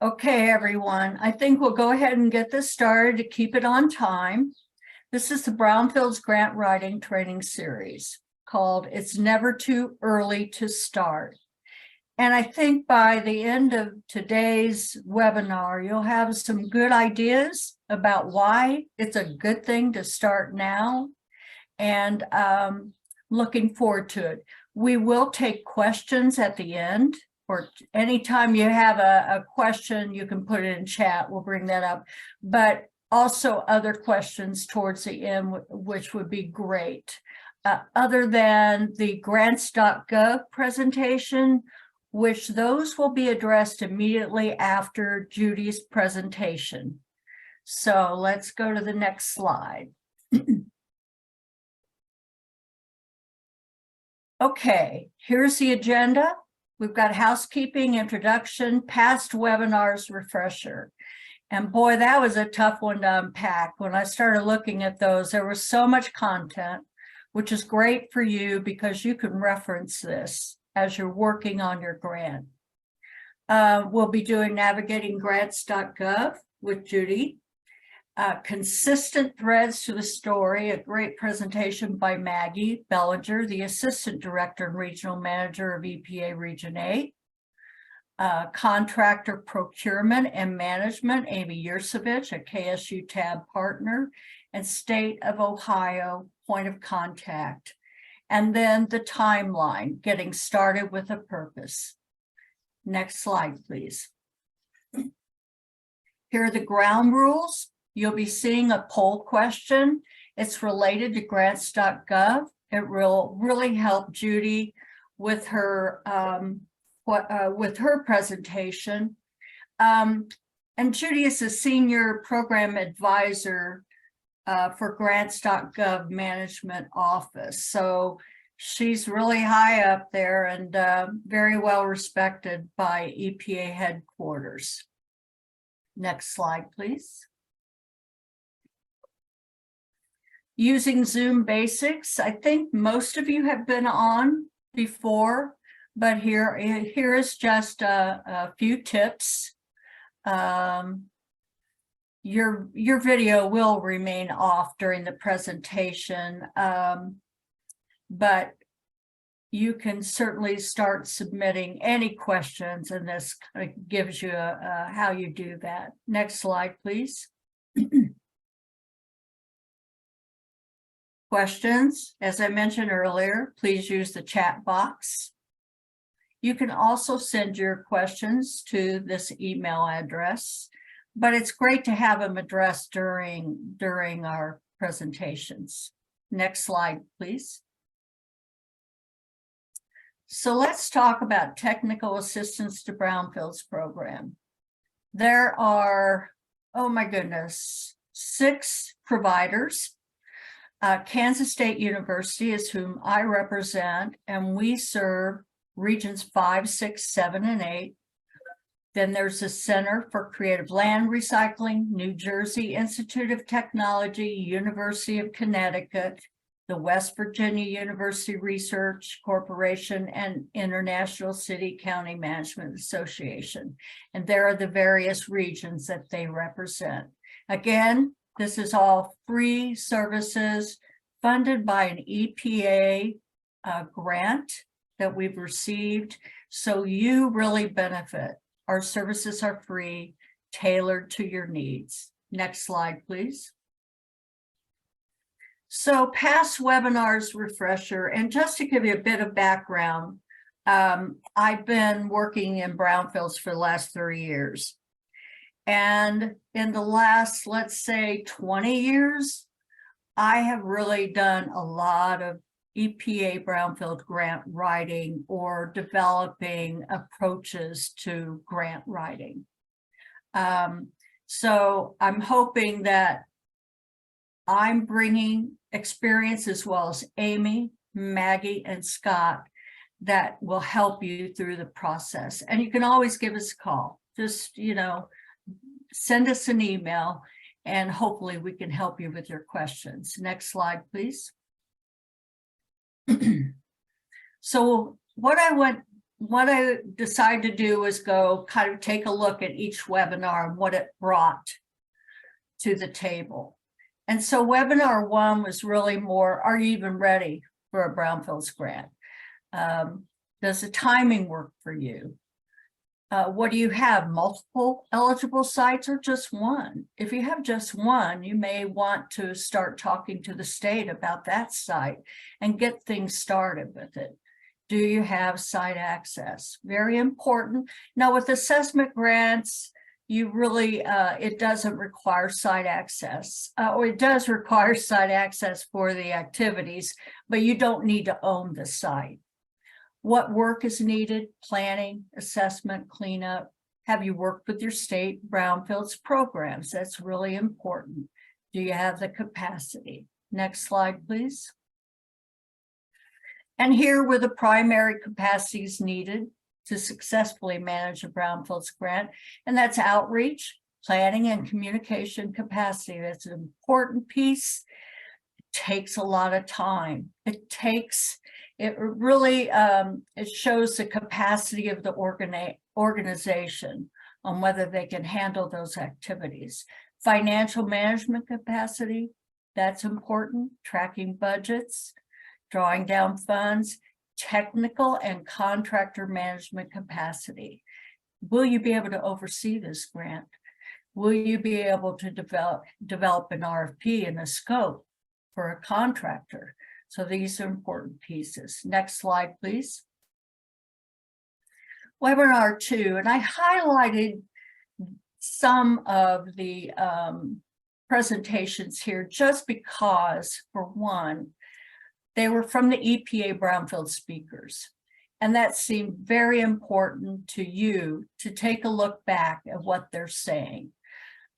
Okay, everyone, I think we'll go ahead and get this started to keep it on time. This is the Brownfields Grant Writing Training Series called It's Never Too Early to Start. And I think by the end of today's webinar, you'll have some good ideas about why it's a good thing to start now, and looking forward to it. We will take questions at the end, or anytime you have a question, you can put it in chat. We'll bring that up, but also other questions towards the end, which would be great. Other than the Grants.gov presentation, which those will be addressed immediately after Judy's presentation. So let's go to the next slide. Okay, here's the agenda. We've got housekeeping, introduction, past webinars, refresher. And boy, that was a tough one to unpack. When I started looking at those, there was so much content, which is great for you because you can reference this as you're working on your grant. We'll be doing navigating Grants.gov with Judy. Consistent threads to the story, a great presentation by Maggie Bellinger, the Assistant Director and Regional Manager of EPA Region 8. Contractor Procurement and Management, Amy Yursevich, a KSU TAB partner, and State of Ohio point of contact. And then the timeline, getting started with a purpose. Next slide, please. Here are the ground rules. You'll be seeing a poll question. It's related to Grants.gov. It will really help Judy with her presentation. And Judy is a senior program advisor for Grants.gov Management Office. So she's really high up there and very well respected by EPA headquarters. Next slide, please. Using Zoom basics. I think most of you have been on before, but here is just a few tips. Your video will remain off during the presentation, but you can certainly start submitting any questions, and this kind of gives you how you do that. Next slide, please. Questions, as I mentioned earlier, please use the chat box. You can also send your questions to this email address, but it's great to have them addressed during our presentations. Next slide, please. So let's talk about technical assistance to Brownfields program. There are, oh my goodness, 6 providers. Kansas State University is whom I represent, and we serve regions 5, 6, 7, and 8. Then there's the Center for Creative Land Recycling, New Jersey Institute of Technology, University of Connecticut, the West Virginia University Research Corporation, and International City County Management Association. And there are the various regions that they represent. Again, this is all free services funded by an EPA grant that we've received. So you really benefit. Our services are free, tailored to your needs. Next slide, please. So past webinars refresher, and just to give you a bit of background, I've been working in Brownfields for the last 30 years. And in the last, let's say, 20 years, I have really done a lot of EPA Brownfield grant writing or developing approaches to grant writing. So I'm hoping that I'm bringing experience, as well as Amy, Maggie, and Scott, that will help you through the process. And you can always give us a call. Just, send us an email, and hopefully we can help you with your questions. Next slide, please. So what I want what I decided to do was go kind of take a look at each webinar and what it brought to the table. And so webinar 1 was really more, are you even ready for a Brownfields grant? Does the timing work for you? What do you have, multiple eligible sites or just one? If you have just one, you may want to start talking to the state about that site and get things started with it. Do you have site access? Very important. Now with assessment grants, you really, it doesn't require site access, or it does require site access for the activities, but you don't need to own the site. What work is needed? Planning, assessment, cleanup. Have you worked with your state Brownfields programs? That's really important. Do you have the capacity? Next slide, please. And here were the primary capacities needed to successfully manage a Brownfields grant, and that's outreach, planning, and communication capacity. That's an important piece. It takes a lot of time. It really, it shows the capacity of the organization on whether they can handle those activities. Financial management capacity, that's important. Tracking budgets, drawing down funds, technical and contractor management capacity. Will you be able to oversee this grant? Will you be able to develop an RFP and a scope for a contractor? So these are important pieces. Next slide, please. Webinar 2, and I highlighted some of the presentations here just because, for one, they were from the EPA Brownfield speakers. And that seemed very important to you to take a look back at what they're saying.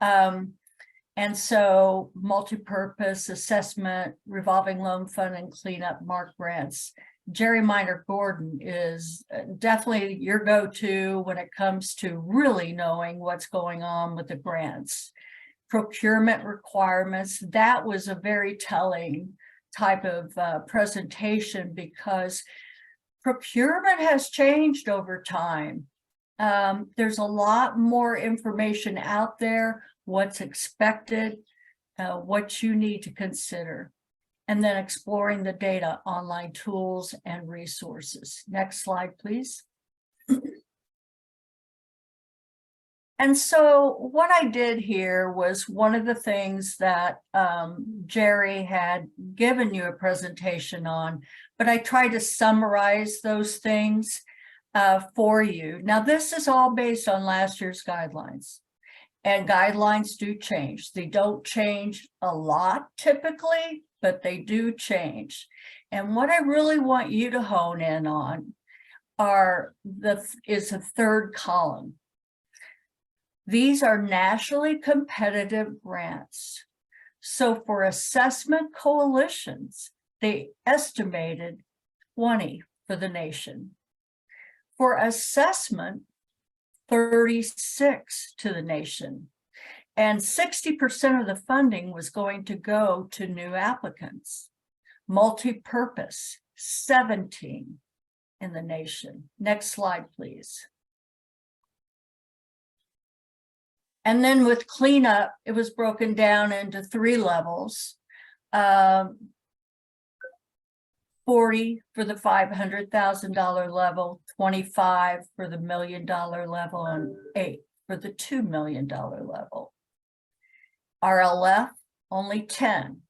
And so multipurpose assessment, revolving loan fund, and cleanup MARC grants. Jerry Minor Gordon is definitely your go-to when it comes to really knowing what's going on with the grants. Procurement requirements, that was a very telling type of presentation because procurement has changed over time. There's a lot more information out there, what's expected, what you need to consider, and then exploring the data, online tools, and resources. Next slide, please. And so what I did here was one of the things that Jerry had given you a presentation on, but I tried to summarize those things for you. Now, this is all based on last year's guidelines, and guidelines do change. They don't change a lot typically, but they do change. And what I really want you to hone in on is the third column. These are nationally competitive grants. So for assessment coalitions, they estimated 20 for the nation. For assessment, 36 to the nation. And 60% of the funding was going to go to new applicants. Multipurpose, 17 in the nation. Next slide, please. And then with cleanup, it was broken down into 3 levels. 40 for the $500,000 level, 25 for the $1 million level, and 8 for the $2 million level. RLF, only 10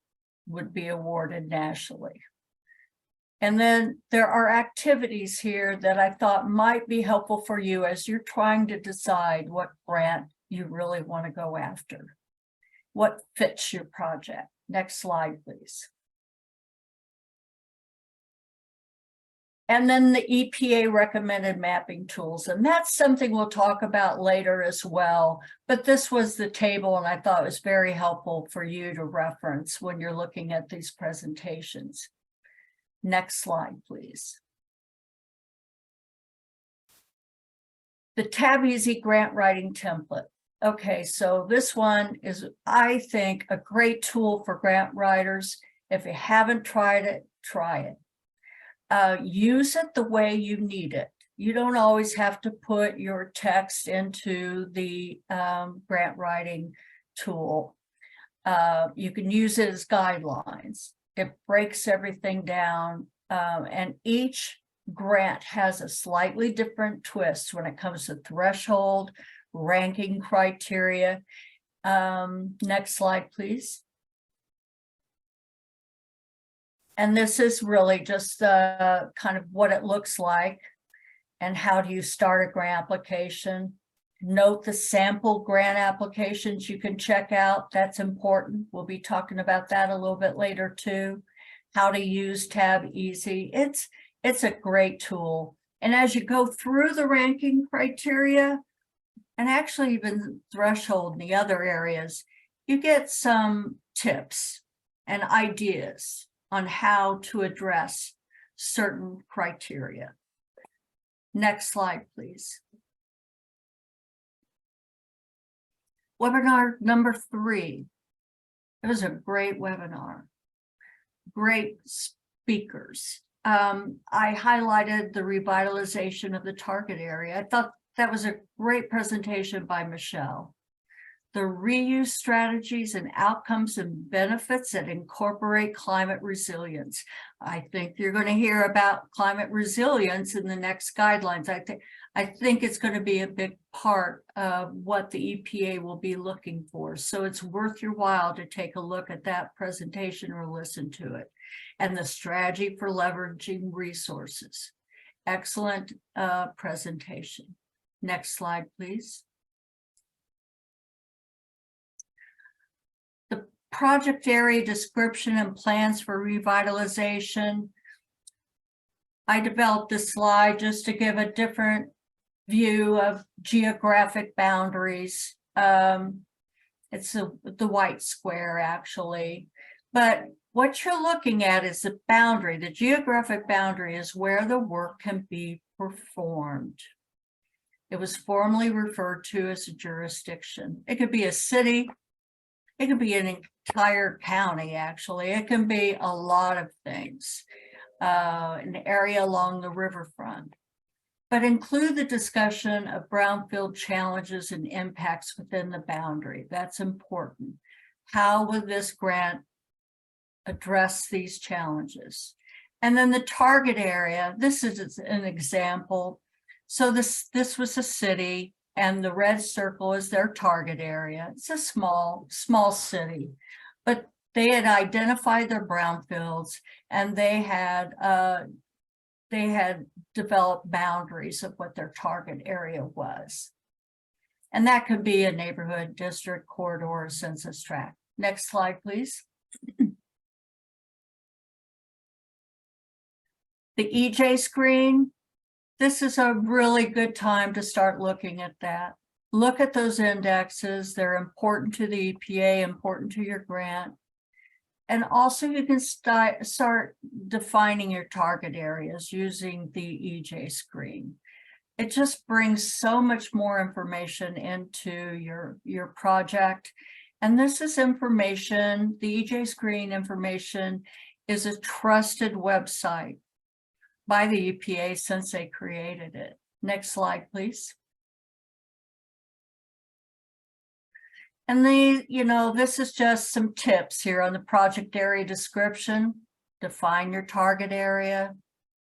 would be awarded nationally. And then there are activities here that I thought might be helpful for you as you're trying to decide what grant you really want to go after. What fits your project? Next slide, please. And then the EPA recommended mapping tools, and that's something we'll talk about later as well. But this was the table, and I thought it was very helpful for you to reference when you're looking at these presentations. Next slide, please. The Tab Easy grant writing template. Okay, so this one is, I think, a great tool for grant writers. If you haven't tried it, try it. Use it the way you need it. You don't always have to put your text into the grant writing tool. You can use it as guidelines. It breaks everything down, and each grant has a slightly different twist when it comes to threshold, ranking criteria. Next slide, please. And this is really just kind of what it looks like and how do you start a grant application. Note the sample grant applications you can check out. That's important. We'll be talking about that a little bit later too. How to use Tab Easy. It's a great tool. And as you go through the ranking criteria, and actually even threshold in the other areas, you get some tips and ideas on how to address certain criteria. Next slide, please. Webinar number 3. It was a great webinar. Great speakers. I highlighted the revitalization of the target area. I thought that was a great presentation by Michelle. The reuse strategies and outcomes and benefits that incorporate climate resilience. I think you're going to hear about climate resilience in the next guidelines. I think it's going to be a big part of what the EPA will be looking for. So it's worth your while to take a look at that presentation or listen to it. And the strategy for leveraging resources. Excellent presentation. Next slide, please. The project area description and plans for revitalization. I developed this slide just to give a different view of geographic boundaries. It's the white square actually, but what you're looking at is the boundary. The geographic boundary is where the work can be performed. It was formerly referred to as a jurisdiction. It could be a city. It could be an entire county, actually. It can be a lot of things, an area along the riverfront. But include the discussion of brownfield challenges and impacts within the boundary. That's important. How will this grant address these challenges? And then the target area, this is an example. So this was a city, and the red circle is their target area. It's a small city, but they had identified their brownfields, and they had developed boundaries of what their target area was. And that could be a neighborhood, district, corridor, or census tract. Next slide, please. The EJ screen. This is a really good time to start looking at that. Look at those indexes. They're important to the EPA, important to your grant. And also you can start defining your target areas using the EJ screen. It just brings so much more information into your project. And this is information, the EJ screen information is a trusted website by the EPA since they created it. Next slide, please. And this is just some tips here on the project area description. Define your target area,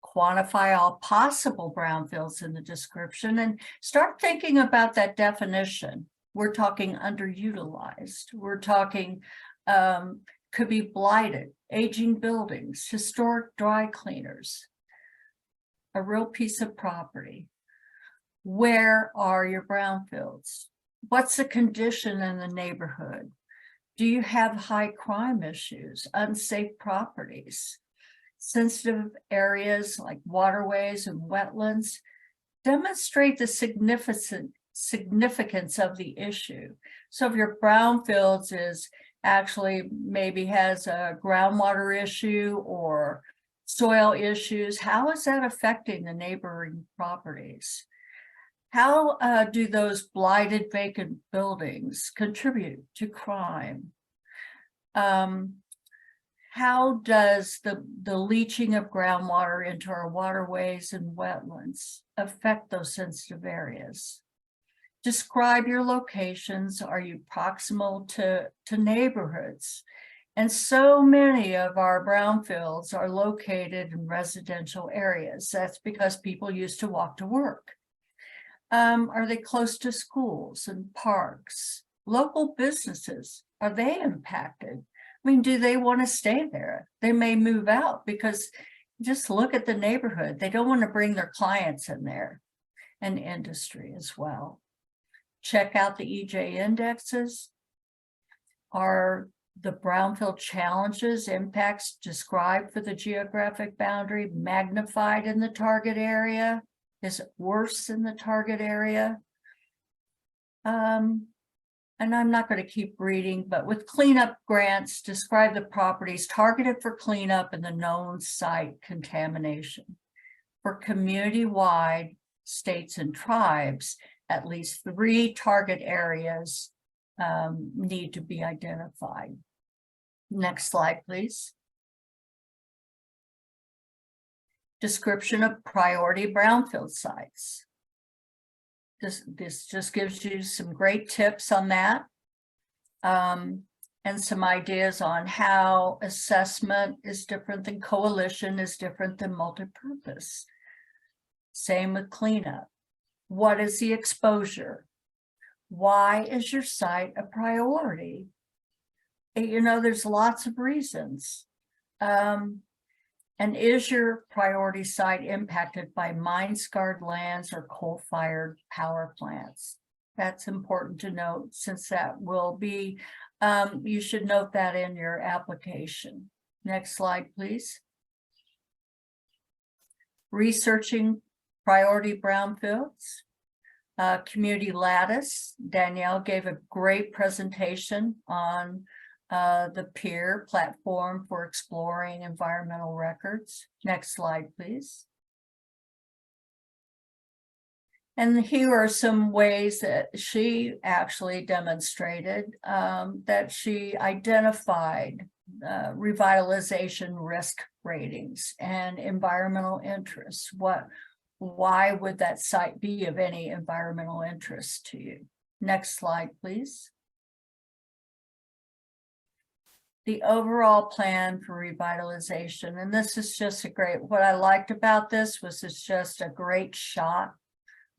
quantify all possible brownfields in the description, and start thinking about that definition. We're talking underutilized. We're talking could be blighted, aging buildings, historic dry cleaners, a real piece of property. Where are your brownfields? What's the condition in the neighborhood? Do you have high crime issues, unsafe properties, sensitive areas like waterways and wetlands? Demonstrate the significance of the issue. So if your brownfields is actually maybe has a groundwater issue or soil issues, how is that affecting the neighboring properties? How do those blighted vacant buildings contribute to crime? How how does the leaching of groundwater into our waterways and wetlands affect those sensitive areas? Describe your locations. Are you proximal to neighborhoods? And so many of our brownfields are located in residential areas. That's because people used to walk to work. Are they close to schools and parks? Local businesses, are they impacted? I mean, do they want to stay there? They may move out because just look at the neighborhood. They don't want to bring their clients in there, and industry as well. Check out the EJ indexes. Are the brownfield challenges, impacts described for the geographic boundary magnified in the target area? Is it worse in the target area? And I'm not going to keep reading, but with cleanup grants, describe the properties targeted for cleanup and the known site contamination. For community-wide states and tribes, at least 3 target areas need to be identified. Next slide, please. Description of priority brownfield sites. This just gives you some great tips on that, and some ideas on how assessment is different than coalition, is different than multipurpose. Same with cleanup. What is the exposure? Why is your site a priority? You know, there's lots of reasons. And is your priority site impacted by mine-scarred lands or coal-fired power plants? That's important to note, since that will be, you should note that in your application. Next slide, please. Researching priority brownfields. Community Lattice. Danielle gave a great presentation on the peer platform for exploring environmental records. Next slide, please. And here are some ways that she actually demonstrated that she identified revitalization risk ratings and environmental interests. Why would that site be of any environmental interest to you? Next slide, please. The overall plan for revitalization. And this is just a great, what I liked about this was it's just a great shot.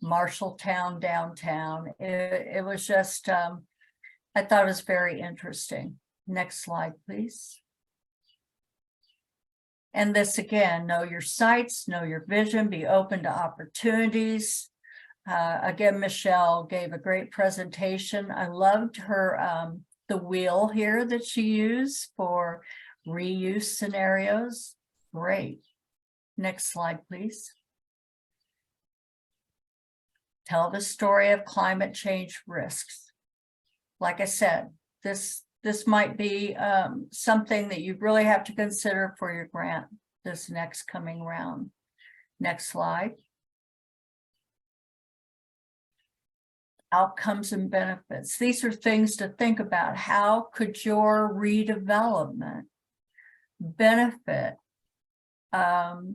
Marshalltown downtown. It was just, I thought it was very interesting. Next slide, please. And this again, know your sites, know your vision, be open to opportunities. Again, Michelle gave a great presentation. I loved her, the wheel here that she used for reuse scenarios. Great. Next slide, please. Tell the story of climate change risks. Like I said, this might be something that you really have to consider for your grant this next coming round. Next slide. Outcomes and benefits. These are things to think about. How could your redevelopment benefit the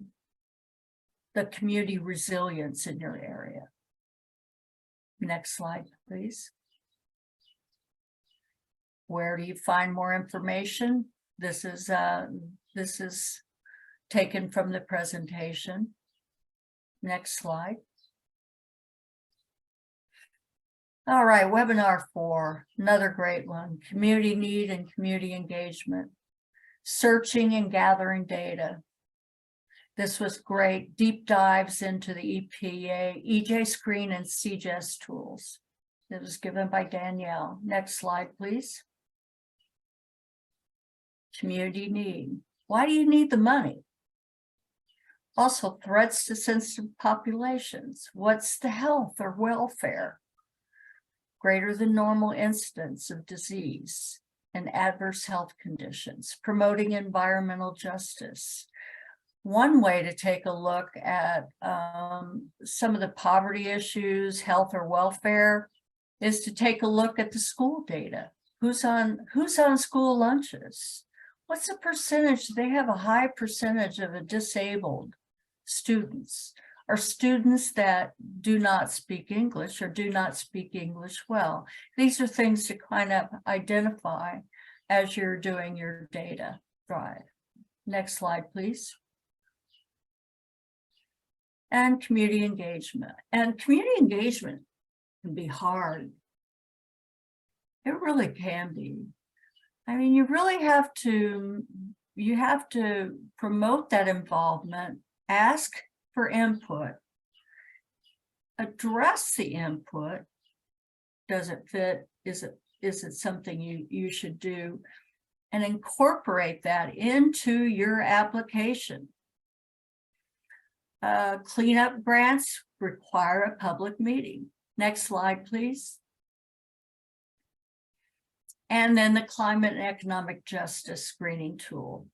community resilience in your area? Next slide, please. Where do you find more information? This is taken from the presentation. Next slide. All right, webinar 4, another great one. Community need and community engagement. Searching and gathering data. This was great. Deep dives into the EPA, EJ Screen and CGES tools. It was given by Danielle. Next slide, please. Community need. Why do you need the money? Also, threats to sensitive populations. What's the health or welfare? Greater than normal incidence of disease and adverse health conditions. Promoting environmental justice. One way to take a look at some of the poverty issues, health or welfare, is to take a look at the school data. Who's on school lunches? What's the percentage? They have a high percentage of disabled students, or students that do not speak English or do not speak English well. These are things to kind of identify as you're doing your data drive. Next slide, please. And community engagement. And community engagement can be hard. It really can be. I mean, you really have to promote that involvement, ask for input, address the input. Does it fit? Is it something you should do? And incorporate that into your application. Cleanup grants require a public meeting. Next slide, please. And then the climate and economic justice screening tool.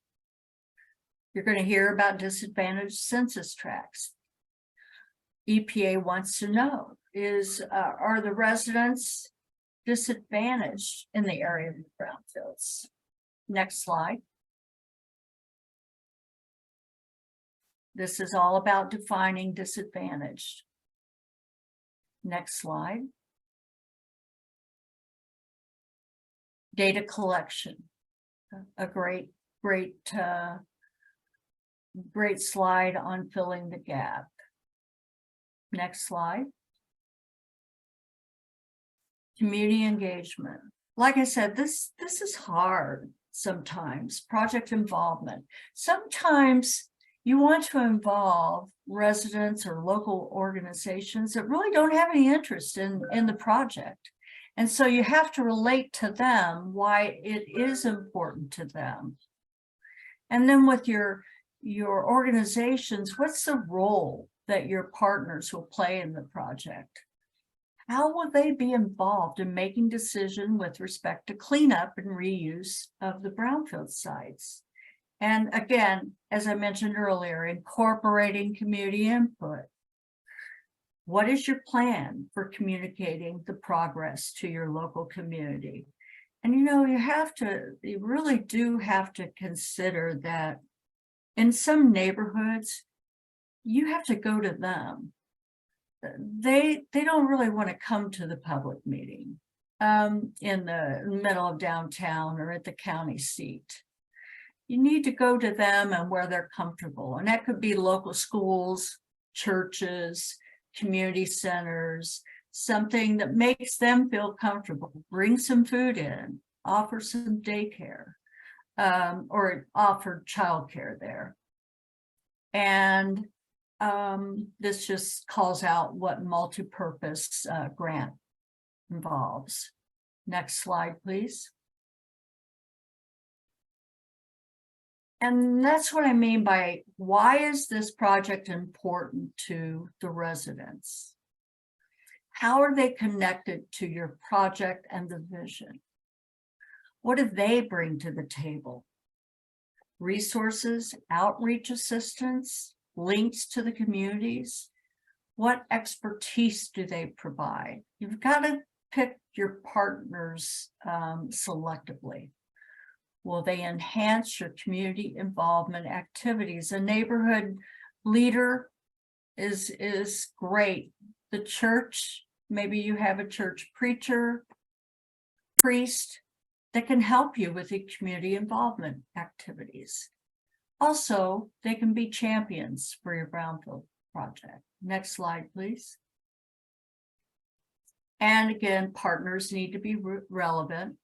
You're going to hear about disadvantaged census tracts. EPA wants to know, are the residents disadvantaged in the area of the brownfields? Next slide. This is all about defining disadvantaged. Next slide. Data collection, a great slide on filling the gap. Next slide. Community engagement. Like I said, this is hard sometimes, project involvement. Sometimes you want to involve residents or local organizations that really don't have any interest in the project. And so you have to relate to them why it is important to them. And then with your organizations, what's the role that your partners will play in the project? How will they be involved in making decisions with respect to cleanup and reuse of the brownfield sites? And again, as I mentioned earlier, incorporating community input. What is your plan for communicating the progress to your local community? And you really do have to consider that in some neighborhoods, you have to go to them. They don't really want to come to the public meeting in the middle of downtown or at the county seat. You need to go to them and where they're comfortable. And that could be local schools, churches, community centers, something that makes them feel comfortable. Bring some food in, offer some daycare, or offer childcare there. And this just calls out what multi-purpose grant involves. Next slide, please. And that's what I mean by, why is this project important to the residents? How are they connected to your project and the vision? What do they bring to the table? Resources, outreach assistance, links to the communities? What expertise do they provide? You've got to pick your partners selectively. Will they enhance your community involvement activities? A neighborhood leader is great. The church, maybe you have a church preacher, priest that can help you with the community involvement activities. Also, they can be champions for your brownfield project. Next slide, please. And again, partners need to be relevant.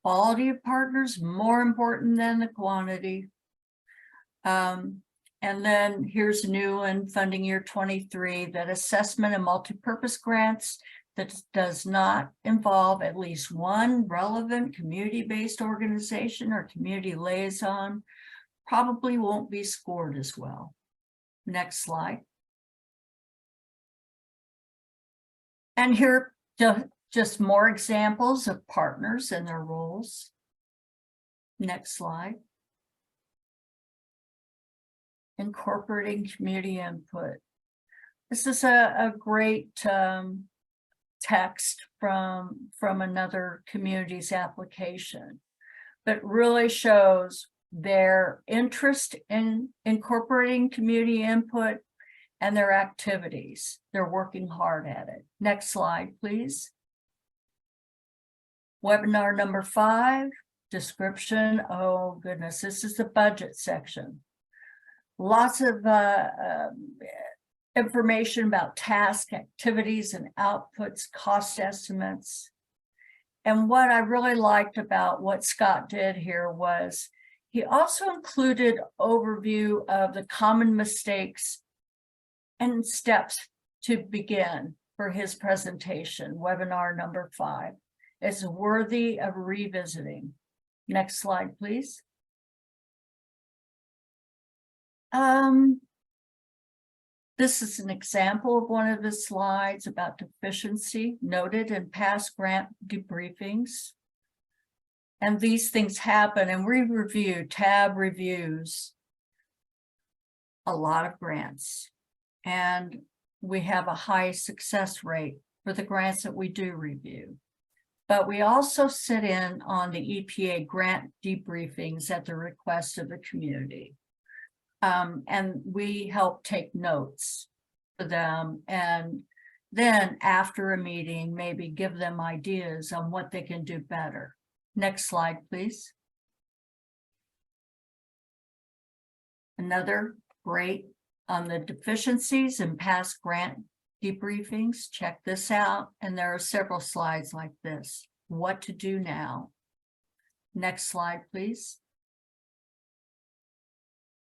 Quality of partners, more important than the quantity. And then here's a new one, funding year 23, that assessment and multipurpose grants that does not involve at least one relevant community-based organization or community liaison probably won't be scored as well. Next slide. And here, just more examples of partners and their roles. Next slide. Incorporating community input. This is a great text from another community's application. but really shows their interest in incorporating community input and their activities. They're working hard at it. Next slide, please. Webinar number 5, description. Oh goodness, this is the budget section. Lots of information about task, activities, and outputs, cost estimates. And what I really liked about what Scott did here was he also included overview of the common mistakes and steps to begin for his presentation. Webinar number 5 is worthy of revisiting. Next slide, please. This is an example of one of the slides about deficiency noted in past grant debriefings. And these things happen, and we review, TAB reviews a lot of grants. And we have a high success rate for the grants that we do review. But we also sit in on the EPA grant debriefings at the request of the community. And we help take notes for them, and then after a meeting, maybe give them ideas on what they can do better. Next slide, please. Another great on the deficiencies in past grant debriefings. Check this out. And there are several slides like this. What to do now. Next slide, please.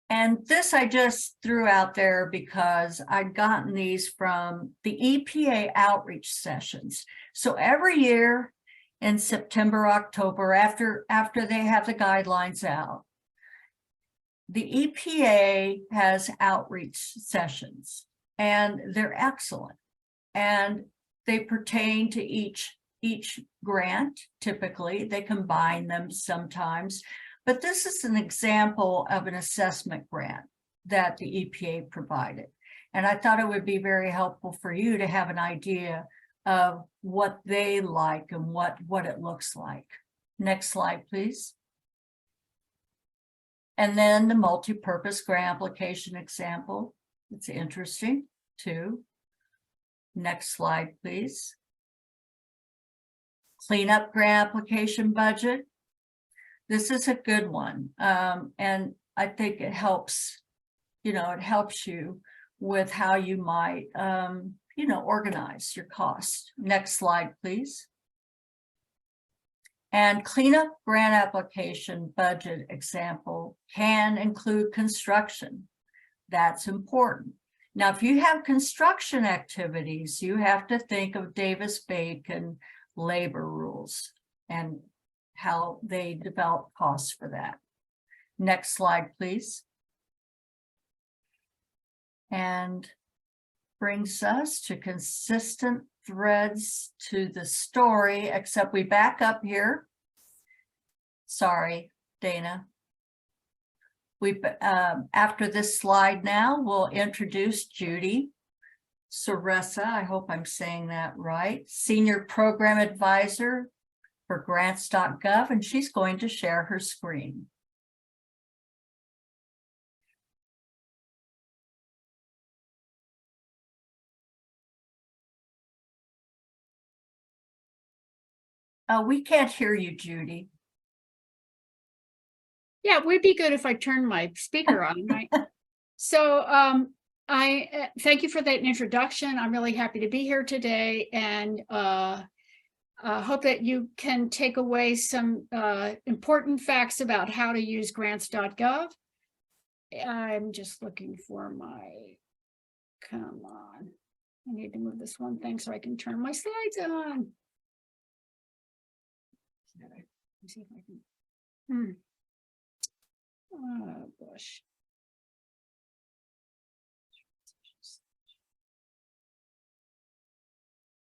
And this I just threw out there because I'd gotten these from the EPA outreach sessions. So every year in September, October, after they have the guidelines out, the EPA has outreach sessions, and they're excellent. And they pertain to each grant, typically. They combine them sometimes. But this is an example of an assessment grant that the EPA provided. And I thought it would be very helpful for you to have an idea of what they like and what it looks like. Next slide, please. And then the multi-purpose grant application example. It's interesting too. Next slide, please. Cleanup grant application budget. This is a good one, and I think it helps, it helps you with how you might, organize your costs. Next slide, please. And cleanup grant application budget example can include construction. That's important. Now, if you have construction activities, you have to think of Davis-Bacon labor rules and how they develop costs for that. Next slide, please. And brings us to consistent threads to the story, except we back up here. Sorry, Dana. After this slide now, we'll introduce Judy Soressa. I hope I'm saying that right. Senior Program Advisor for Grants.gov, and she's going to share her screen. We can't hear you, Judy. Yeah, it would be good if I turned my speaker on, right? So I thank you for that introduction. I'm really happy to be here today, and hope that you can take away some important facts about how to use Grants.gov. I'm just looking for my, come on. I need to move this one thing so I can turn my slides on. Let me see if I can. Oh, gosh.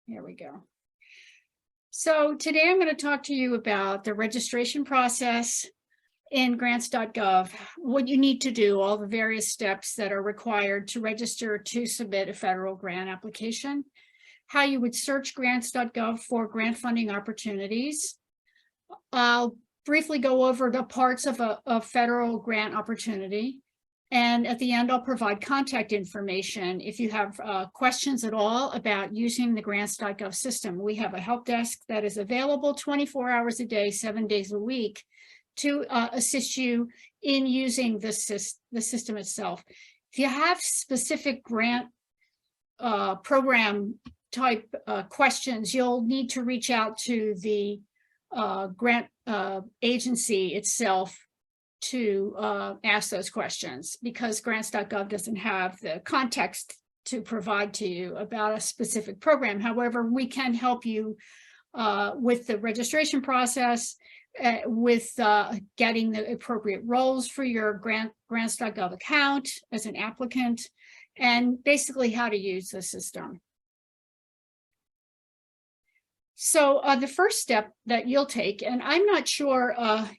Here we go. So today I'm going to talk to you about the registration process in Grants.gov, what you need to do, all the various steps that are required to register to submit a federal grant application, how you would search Grants.gov for grant funding opportunities. I'll briefly go over the parts of a federal grant opportunity. And at the end, I'll provide contact information if you have questions at all about using the Grants.gov system. We have a help desk that is available 24 hours a day, 7 days a week to assist you in using the system itself. If you have specific grant program type questions, you'll need to reach out to the grant agency itself to ask those questions, because Grants.gov doesn't have the context to provide to you about a specific program. However, we can help you with the registration process, with getting the appropriate roles for your Grants.gov account as an applicant, and basically how to use the system. So the first step that you'll take, and I'm not sure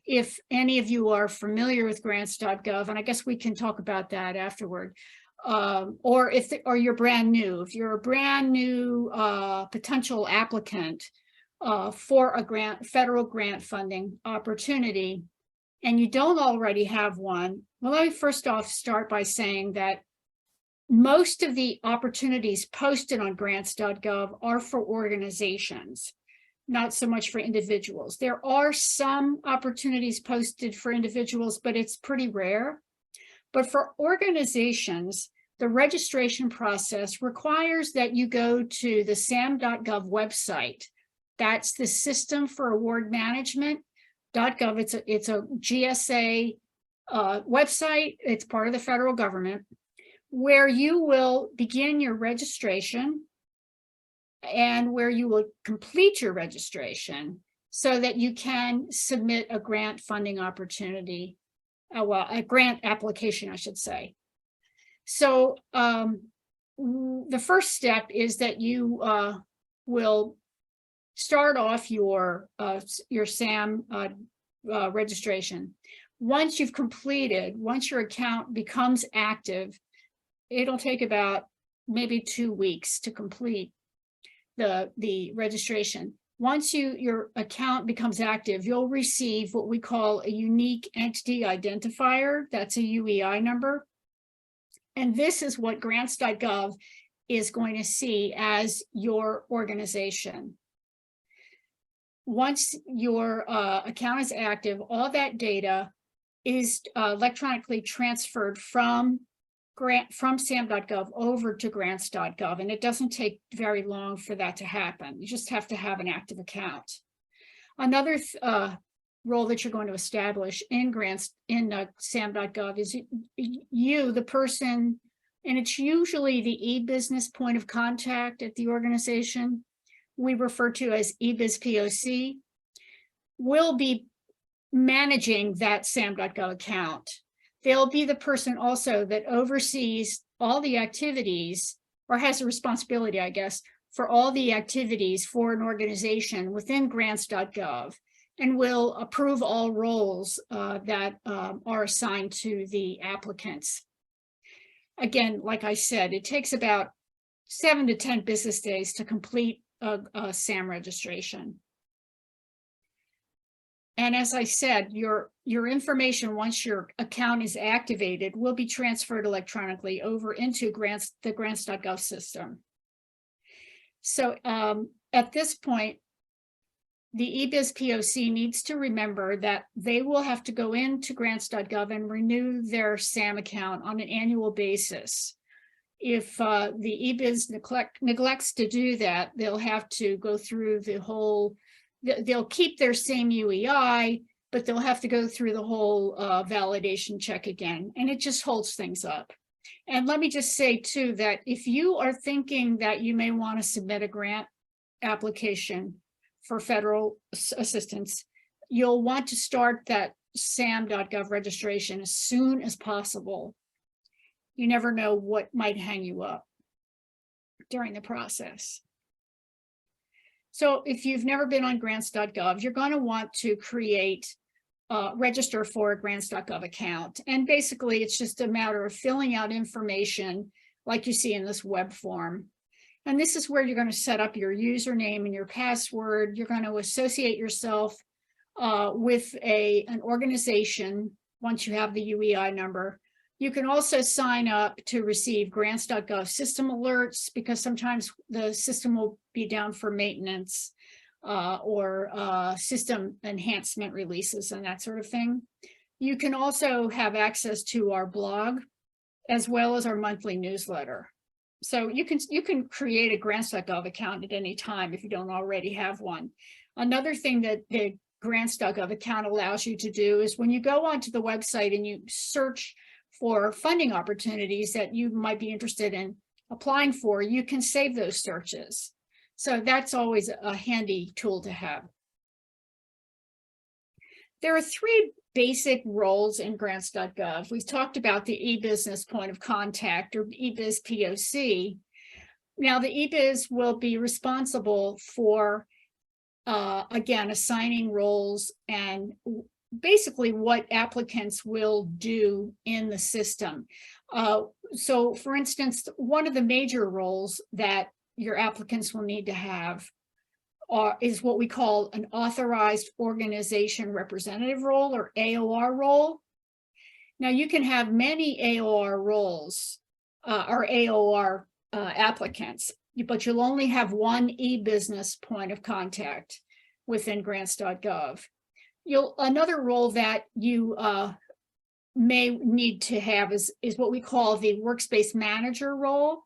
if any of you are familiar with Grants.gov, and I guess we can talk about that afterward, or you're brand new. If you're a brand new potential applicant for a federal grant funding opportunity, and you don't already have one, well, let me first off start by saying that most of the opportunities posted on Grants.gov are for organizations, not so much for individuals. There are some opportunities posted for individuals, but it's pretty rare. But for organizations, the registration process requires that you go to the sam.gov website. That's the System for Award Management.gov. It's a GSA website. It's part of the federal government, where you will begin your registration and where you will complete your registration so that you can submit a grant funding opportunity, well, a grant application, I should say. So the first step is that you will start off your SAM registration. Once you've completed, once your account becomes active, it'll take about maybe 2 weeks to complete the registration. Once your account becomes active, you'll receive what we call a unique entity identifier. That's a UEI number. And this is what Grants.gov is going to see as your organization. Once your account is active, all that data is electronically transferred from sam.gov over to grants.gov, and it doesn't take very long for that to happen. You just have to have an active account. Another role that you're going to establish in sam.gov is you, the person, and it's usually the e-business point of contact at the organization, we refer to as eBiz POC, will be managing that sam.gov account. They'll be the person also that oversees all the activities, or has a responsibility, I guess, for all the activities for an organization within grants.gov, and will approve all roles that are assigned to the applicants. Again, like I said, it takes about 7 to 10 business days to complete a SAM registration. And as I said, your information, once your account is activated, will be transferred electronically over into the grants.gov system. So at this point, the eBiz POC needs to remember that they will have to go into grants.gov and renew their SAM account on an annual basis. If the eBiz neglects to do that, they'll have to go through the whole, they'll keep their same UEI, but they'll have to go through the whole validation check again, and it just holds things up. And let me just say too, that if you are thinking that you may want to submit a grant application for federal assistance, you'll want to start that sam.gov registration as soon as possible. You never know what might hang you up during the process. So if you've never been on grants.gov, you're going to want to register for a grants.gov account. And basically, it's just a matter of filling out information like you see in this web form. And this is where you're going to set up your username and your password. You're going to associate yourself with an organization once you have the UEI number. You can also sign up to receive Grants.gov system alerts, because sometimes the system will be down for maintenance or system enhancement releases and that sort of thing. You can also have access to our blog as well as our monthly newsletter. So you can create a Grants.gov account at any time if you don't already have one. Another thing that the Grants.gov account allows you to do is when you go onto the website and you search for funding opportunities that you might be interested in applying for, you can save those searches. So that's always a handy tool to have. There are 3 basic roles in Grants.gov. We've talked about the e-business point of contact, or e-biz POC. Now the e-biz will be responsible for, again, assigning roles and basically what applicants will do in the system. So for instance, one of the major roles that your applicants will need to have is what we call an authorized organization representative role, or AOR role. Now you can have many AOR roles or AOR applicants, but you'll only have one e-business point of contact within Grants.gov. Another role that you may need to have is what we call the workspace manager role.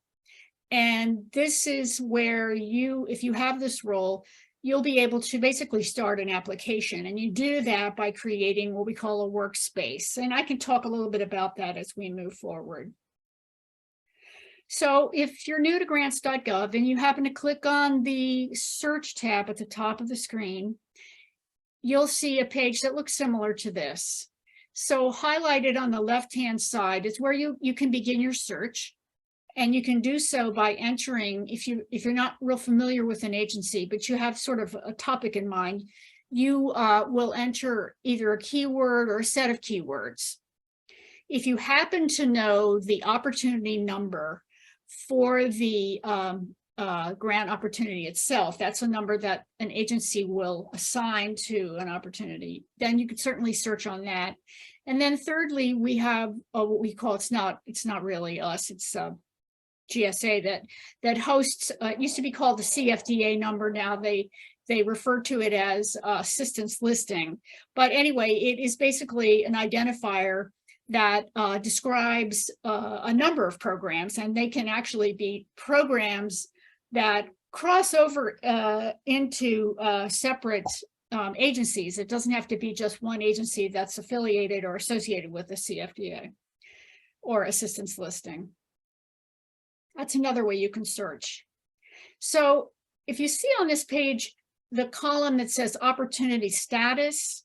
And this is where if you have this role, you'll be able to basically start an application. And you do that by creating what we call a workspace. And I can talk a little bit about that as we move forward. So if you're new to Grants.gov and you happen to click on the search tab at the top of the screen, you'll see a page that looks similar to this. So highlighted on the left-hand side is where you can begin your search. And you can do so by entering, if you're not real familiar with an agency, but you have sort of a topic in mind, you will enter either a keyword or a set of keywords. If you happen to know the opportunity number for the grant opportunity itself, that's a number that an agency will assign to an opportunity, then you could certainly search on that. And then thirdly, we have what we call, it's not really us, it's GSA that hosts, it used to be called the CFDA number. Now they refer to it as assistance listing. But anyway, it is basically an identifier that describes a number of programs, and they can actually be programs that cross over into separate agencies. It doesn't have to be just one agency that's affiliated or associated with the CFDA or assistance listing. That's another way you can search. So if you see on this page, the column that says opportunity status,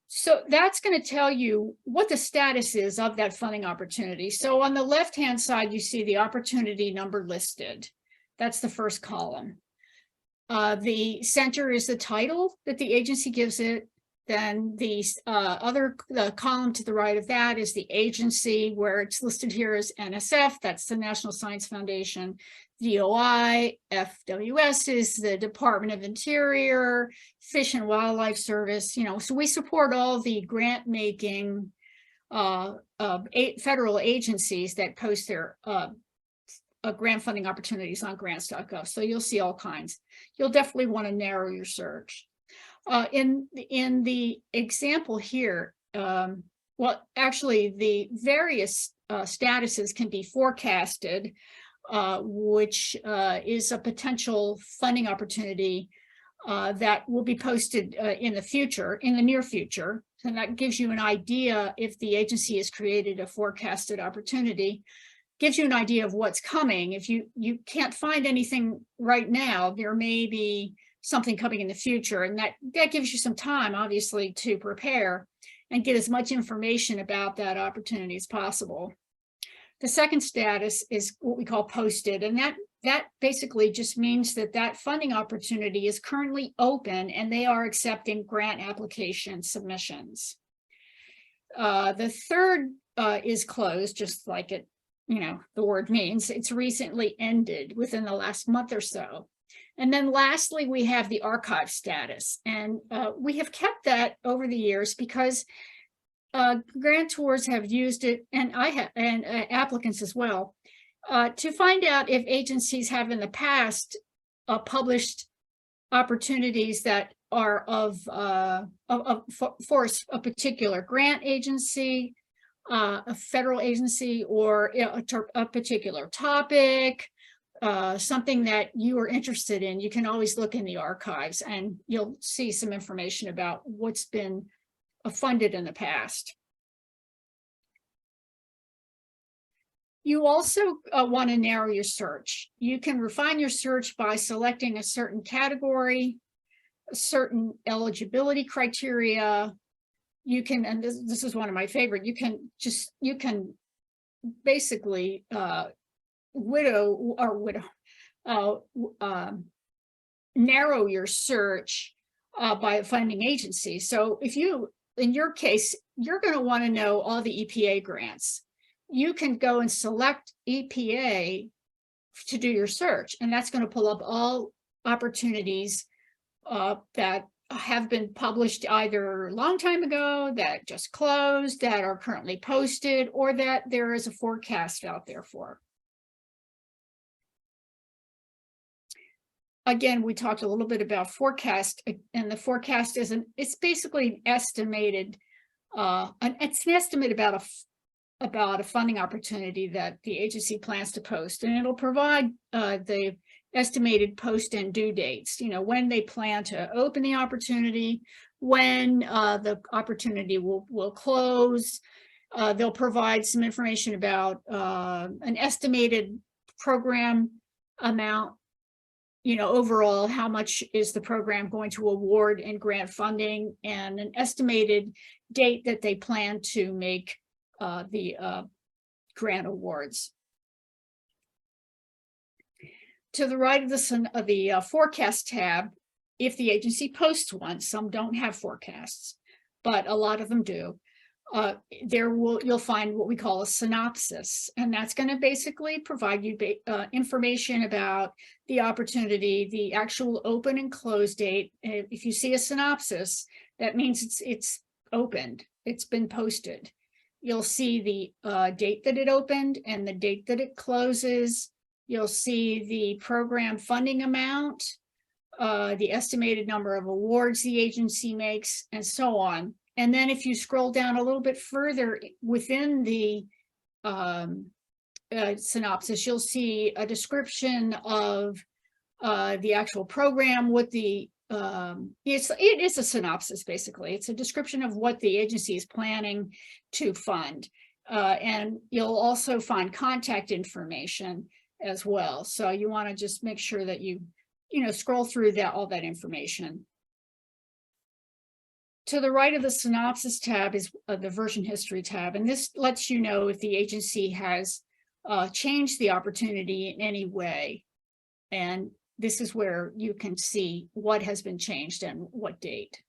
so that's going to tell you what the status is of that funding opportunity. So on the left-hand side, you see the opportunity number listed. That's the first column. The center is the title that the agency gives it. Then the column to the right of that is the agency, where it's listed here as NSF, that's the National Science Foundation. DOI, FWS is the Department of Interior, Fish and Wildlife Service, so we support all the grant making federal agencies that post their grant funding opportunities on Grants.gov. So you'll see all kinds. You'll definitely want to narrow your search. In the example here, well, actually, the various statuses can be forecasted, which is a potential funding opportunity that will be posted in the near future. And that gives you an idea, if the agency has created a forecasted opportunity, gives you an idea of what's coming. If you can't find anything right now, there may be something coming in the future, and that gives you some time, obviously, to prepare and get as much information about that opportunity as possible. The second status is what we call posted, and that basically just means that funding opportunity is currently open and they are accepting grant application submissions. The third is closed, just like the word means. It's recently ended within the last month or so. And then lastly, we have the archive status. And we have kept that over the years because grantors have used it, and I have, and applicants as well, to find out if agencies have in the past published opportunities that are for a particular grant agency, a federal agency, or a particular topic, something that you are interested in. You can always look in the archives and you'll see some information about what's been funded in the past. You also want to narrow your search. You can refine your search by selecting a certain category, a certain eligibility criteria. You can, and this is one of my favorite, you can basically narrow your search by a funding agency. So if you, in your case, you're going to want to know all the EPA grants. You can go and select EPA to do your search, and that's going to pull up all opportunities that have been published either a long time ago, that just closed, that are currently posted, or that there is a forecast out there for. Again, we talked a little bit about forecast, and the forecast it's basically an estimated, it's an estimate about a funding opportunity that the agency plans to post, and it'll provide the estimated post and due dates, when they plan to open the opportunity, when the opportunity will close. They'll provide some information about an estimated program amount, overall, how much is the program going to award in grant funding, and an estimated date that they plan to make the grant awards. To the right of the forecast tab, if the agency posts one, some don't have forecasts, but a lot of them do. You'll find what we call a synopsis, and that's going to basically provide you information about the opportunity, the actual open and close date. If you see a synopsis, that means it's opened, it's been posted. You'll see the date that it opened and the date that it closes. You'll see the program funding amount, the estimated number of awards the agency makes, and so on. And then if you scroll down a little bit further within the synopsis, you'll see a description of the actual program, what the it is a synopsis, basically. It's a description of what the agency is planning to fund. And you'll also find contact information as well. So you want to just make sure that you scroll through all that information. To the right of the synopsis tab is the version history tab, and this lets you know if the agency has changed the opportunity in any way. And this is where you can see what has been changed and what date.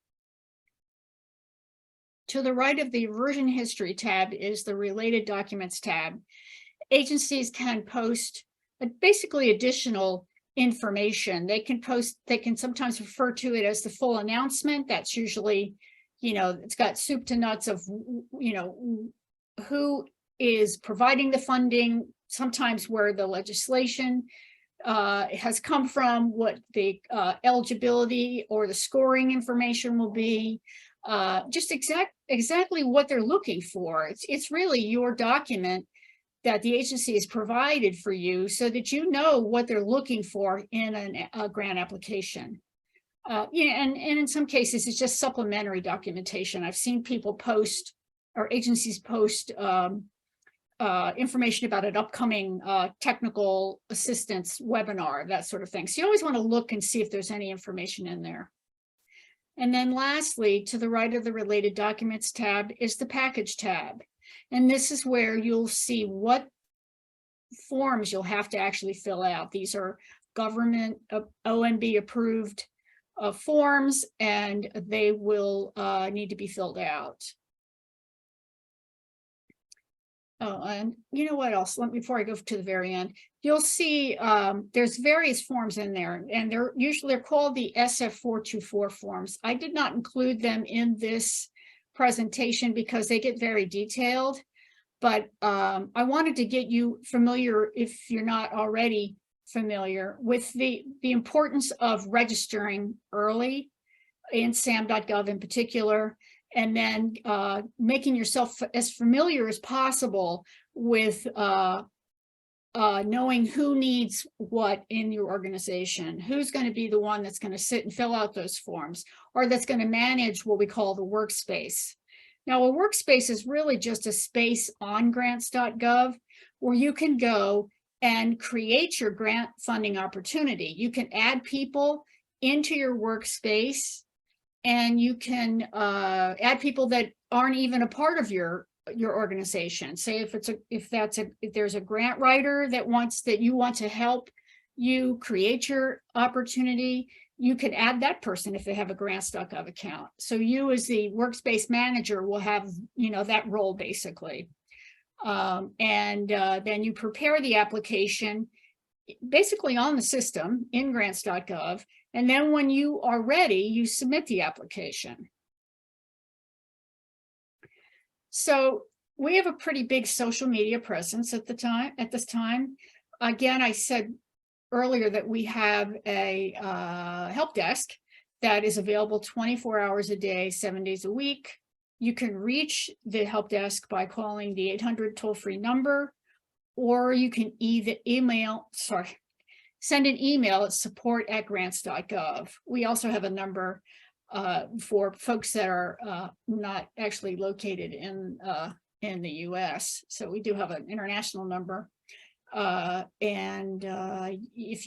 To the right of the version history tab is the related documents tab. Agencies can post basically additional information. They can sometimes refer to it as the full announcement. That's usually, it's got soup to nuts of, who is providing the funding, sometimes where the legislation has come from, what the eligibility or the scoring information will be, just exactly what they're looking for. It's really your document that the agency has provided for you so that you know what they're looking for in a grant application. And in some cases, it's just supplementary documentation. I've seen people post, or agencies post, information about an upcoming technical assistance webinar, that sort of thing. So you always want to look and see if there's any information in there. And then lastly, to the right of the related documents tab is the package tab. And this is where you'll see what forms you'll have to actually fill out. These are government OMB approved forms, and they will need to be filled out. Oh, and you know what else? Before I go to the very end, you'll see there's various forms in there, and they're called the SF424 forms. I did not include them in this presentation because they get very detailed, but I wanted to get you familiar, if you're not already familiar, with the importance of registering early in SAM.gov in particular, and then making yourself as familiar as possible with knowing who needs what in your organization, who's going to be the one that's going to sit and fill out those forms, or that's going to manage what we call the workspace. Now, a workspace is really just a space on Grants.gov where you can go and create your grant funding opportunity. You can add people into your workspace, and you can add people that aren't even a part of your organization. Say if there's a grant writer that you want to help you create your opportunity, you can add that person if they have a Grants.gov account. So you, as the workspace manager, will have that role basically. Then you prepare the application basically on the system in Grants.gov. And then when you are ready, you submit the application. So we have a pretty big social media presence at this time. Again, I said earlier that we have a help desk that is available 24 hours a day, 7 days a week. You can reach the help desk by calling the 800 toll-free number, or you can send an email at support@grants.gov. We also have a number for folks that are not actually located in the US. So we do have an international number. If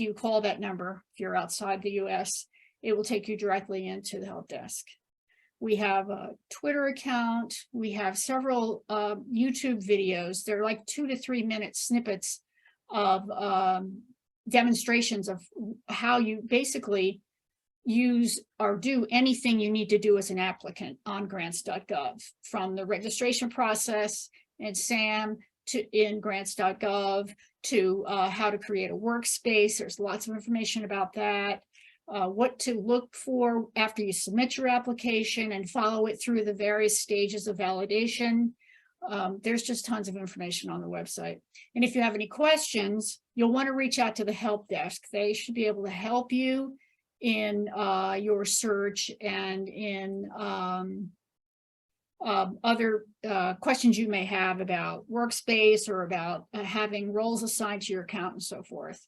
you call that number, if you're outside the US, it will take you directly into the help desk. We have a Twitter account. We have several YouTube videos. They're like 2 to 3 minute snippets of demonstrations of how you basically use or do anything you need to do as an applicant on Grants.gov, from the registration process in SAM to in Grants.gov to how to create a workspace. There's lots of information about that. What to look for after you submit your application and follow it through the various stages of validation. There's just tons of information on the website. And if you have any questions, you'll want to reach out to the help desk. They should be able to help you in your search and in other questions you may have about workspace or about having roles assigned to your account and so forth.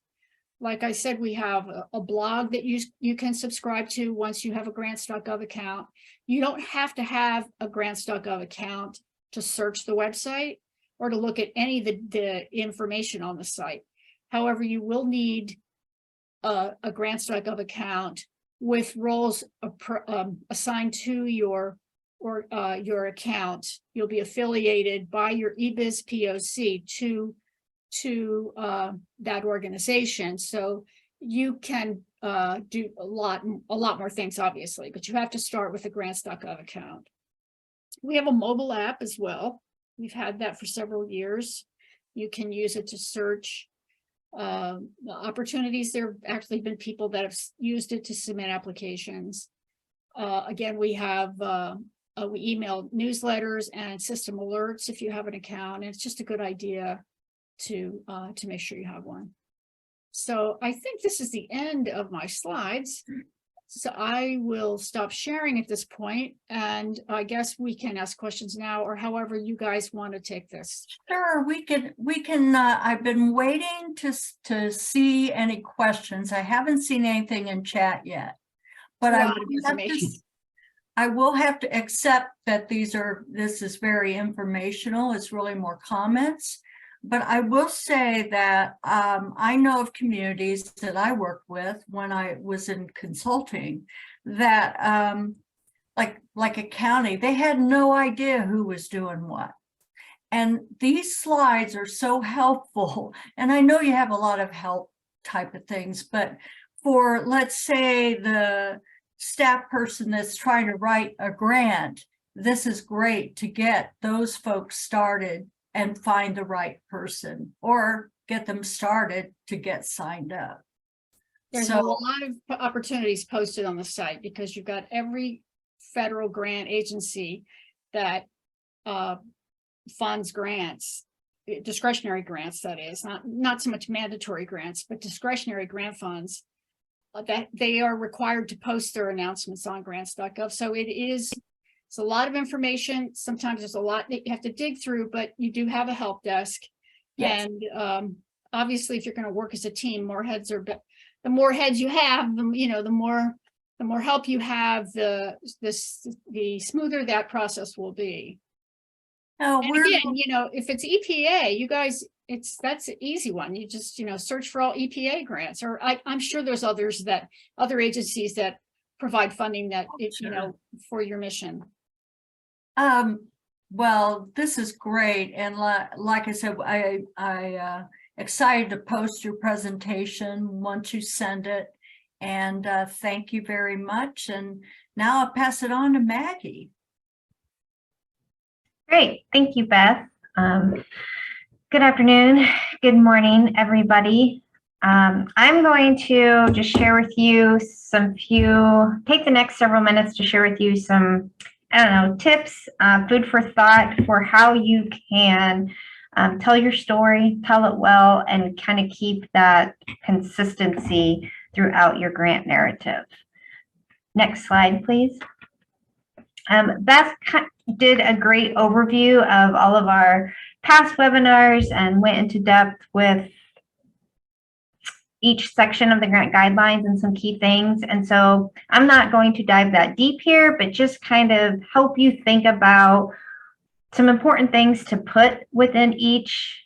Like I said, we have a blog that you can subscribe to once you have a Grants.gov account. You don't have to have a Grants.gov account to search the website or to look at any of the information on the site. However, you will need a Grants.gov account with roles assigned to your account. You'll be affiliated by your eBiz POC to that organization, so you can do a lot more things, obviously, but you have to start with a Grants.gov account. We have a mobile app as well. We've had that for several years. You can use it to search opportunities. There have actually been people that have used it to submit applications. Again, we have we email newsletters and system alerts if you have an account, and it's just a good idea to make sure you have one. So I think this is the end of my slides. So I will stop sharing at this point, and I guess we can ask questions now, or however you guys want to take this. Sure, we can. I've been waiting to see any questions. I haven't seen anything in chat yet, but I will have to accept that this is very informational. It's really more comments. But I will say that I know of communities that I worked with when I was in consulting that like a county, they had no idea who was doing what. And these slides are so helpful. And I know you have a lot of help type of things, but for, let's say, the staff person that's trying to write a grant, this is great to get those folks started and find the right person or get them started to get signed up. There's a So, lot of opportunities posted on the site because you've got every federal grant agency that funds grants, discretionary grants, that is, not so much mandatory grants, but discretionary grant funds that they are required to post their announcements on Grants.gov. So it's a lot of information. Sometimes there's a lot that you have to dig through, but you do have a help desk. yes. And obviously, if you're going to work as a team, more heads are better. The more heads you have, the more help you have, the smoother that process will be. No, And again, if it's EPA, you guys, that's an easy one. You just, search for all EPA grants, or I'm sure there's other agencies that provide funding that, for your mission. Well, this is great. And like I said, I excited to post your presentation once you send it. And thank you very much. And now I'll pass it on to Maggie. Great. Thank you, Beth. Good afternoon. Good morning, everybody. I'm going to just share with you take the next several minutes to share with you some, tips, food for thought for how you can tell your story, tell it well, and kind of keep that consistency throughout your grant narrative. Next slide, please. Beth did a great overview of all of our past webinars and went into depth with each section of the grant guidelines and some key things. And so I'm not going to dive that deep here, but just kind of help you think about some important things to put within each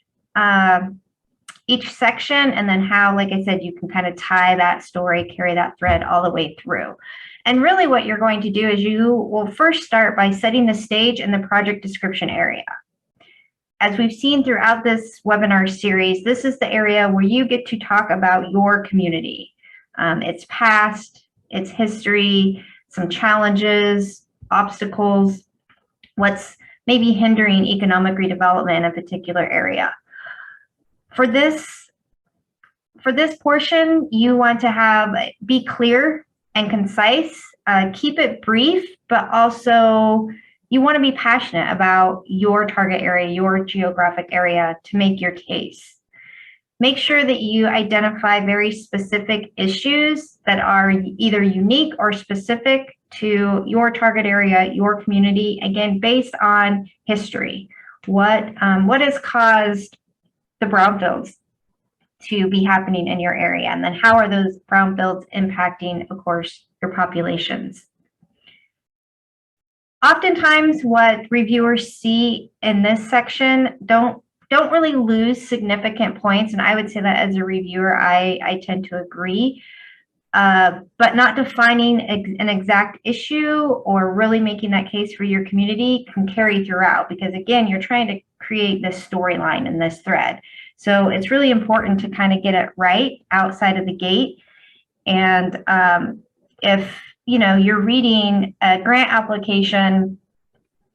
section, and then how, like I said, you can kind of tie that story, carry that thread all the way through. And really what you're going to do is you will first start by setting the stage in the project description area. As we've seen throughout this webinar series, this is the area where you get to talk about your community, its past, its history, some challenges, obstacles, what's maybe hindering economic redevelopment in a particular area. For this portion, you want to be clear and concise, keep it brief, but also you want to be passionate about your target area, your geographic area, to make your case. Make sure that you identify very specific issues that are either unique or specific to your target area, your community, again, based on history. What has caused the brownfields to be happening in your area? And then how are those brownfields impacting, of course, your populations? Oftentimes what reviewers see in this section don't really lose significant points. And I would say that as a reviewer, I tend to agree. But not defining an exact issue or really making that case for your community can carry throughout, because again, you're trying to create this storyline in this thread. So it's really important to kind of get it right outside of the gate. And if you're reading a grant application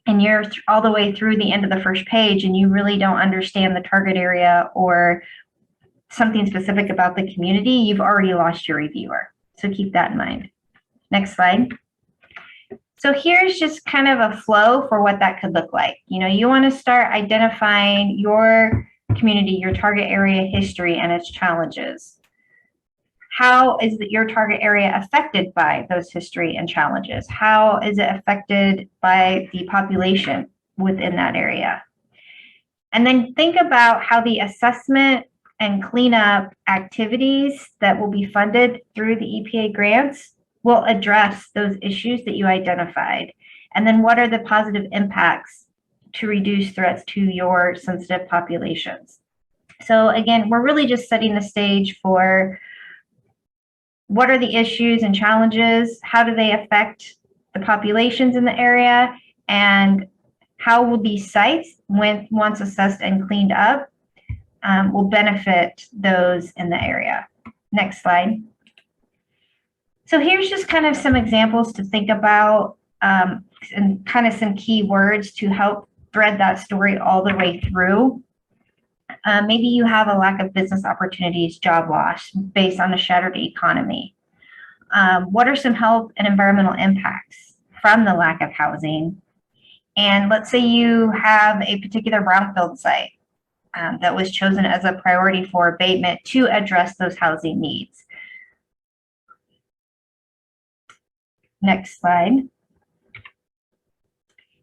and you're all the way through the end of the first page and you really don't understand the target area or something specific about the community, you've already lost your reviewer. So keep that in mind. Next slide. So here's just kind of a flow for what that could look like. You want to start identifying your community, your target area history and its challenges. How is your target area affected by those history and challenges? How is it affected by the population within that area? And then think about how the assessment and cleanup activities that will be funded through the EPA grants will address those issues that you identified. And then what are the positive impacts to reduce threats to your sensitive populations? So again, we're really just setting the stage for what are the issues and challenges, how do they affect the populations in the area, and how will these sites, once assessed and cleaned up, will benefit those in the area. Next slide. So here's just kind of some examples to think about and kind of some key words to help thread that story all the way through. Maybe you have a lack of business opportunities, job loss based on a shattered economy. What are some health and environmental impacts from the lack of housing? And let's say you have a particular brownfield site that was chosen as a priority for abatement to address those housing needs. Next slide.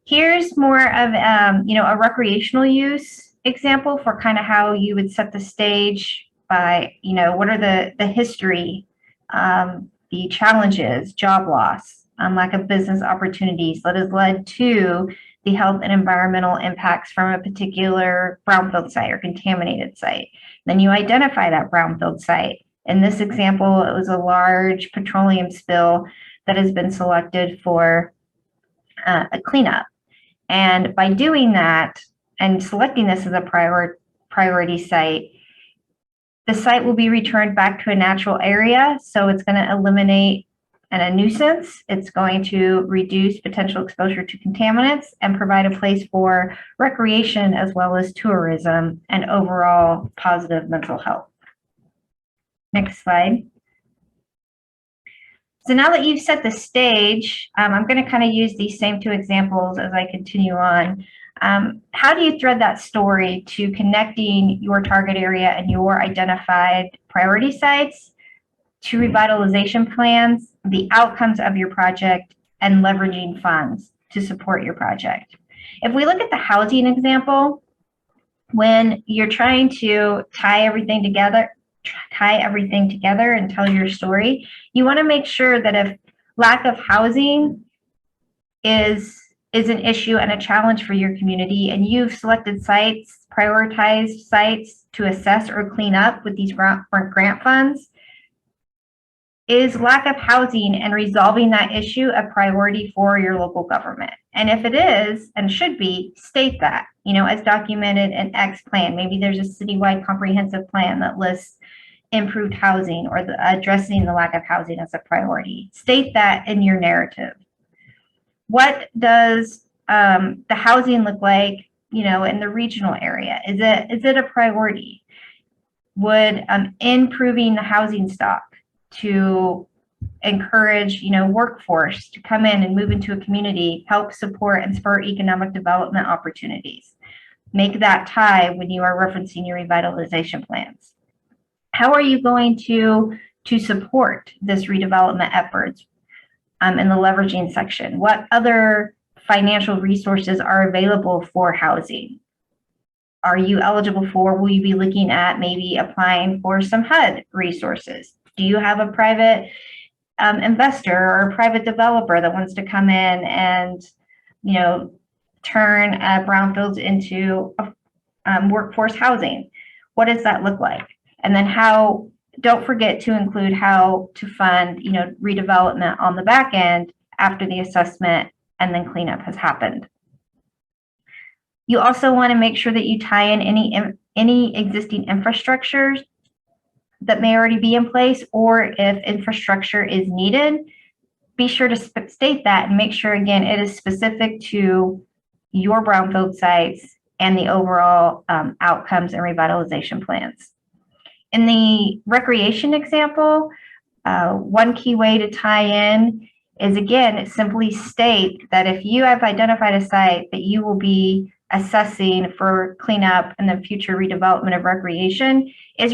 Here's more of a recreational use example for kind of how you would set the stage by, what are the history, the challenges, job loss, lack of business opportunities that has led to the health and environmental impacts from a particular brownfield site or contaminated site. Then you identify that brownfield site. In this example, it was a large petroleum spill that has been selected for a cleanup. And by doing that and selecting this as a priority site, the site will be returned back to a natural area. So it's going to eliminate a nuisance. It's going to reduce potential exposure to contaminants and provide a place for recreation as well as tourism and overall positive mental health. Next slide. So now that you've set the stage, I'm going to kind of use these same two examples as I continue on. How do you thread that story to connecting your target area and your identified priority sites to revitalization plans, the outcomes of your project, and leveraging funds to support your project? If we look at the housing example, when you're trying to tie everything together and tell your story, you want to make sure that if lack of housing is an issue and a challenge for your community, and you've selected sites, prioritized sites to assess or clean up with these grant funds, is lack of housing and resolving that issue a priority for your local government? And if it is, and should be, state that, as documented in X plan. Maybe there's a citywide comprehensive plan that lists improved housing or addressing the lack of housing as a priority. State that in your narrative. What does the housing look like, in the regional area? Is it a priority? Would improving the housing stock to encourage, workforce to come in and move into a community, help support and spur economic development opportunities? Make that tie when you are referencing your revitalization plans. How are you going to support this redevelopment efforts in the leveraging section? What other financial resources are available for housing? Are you eligible for, will you be looking at maybe applying for some HUD resources? Do you have a private investor or a private developer that wants to come in and, turn brownfields into workforce housing? What does that look like? And then don't forget to include how to fund, redevelopment on the back end after the assessment and then cleanup has happened. You also want to make sure that you tie in any existing infrastructure that may already be in place, or if infrastructure is needed, be sure to state that and make sure, again, it is specific to your brownfield sites and the overall outcomes and revitalization plans. In the recreation example, one key way to tie in is, again, simply state that if you have identified a site that you will be assessing for cleanup and then future redevelopment of recreation, is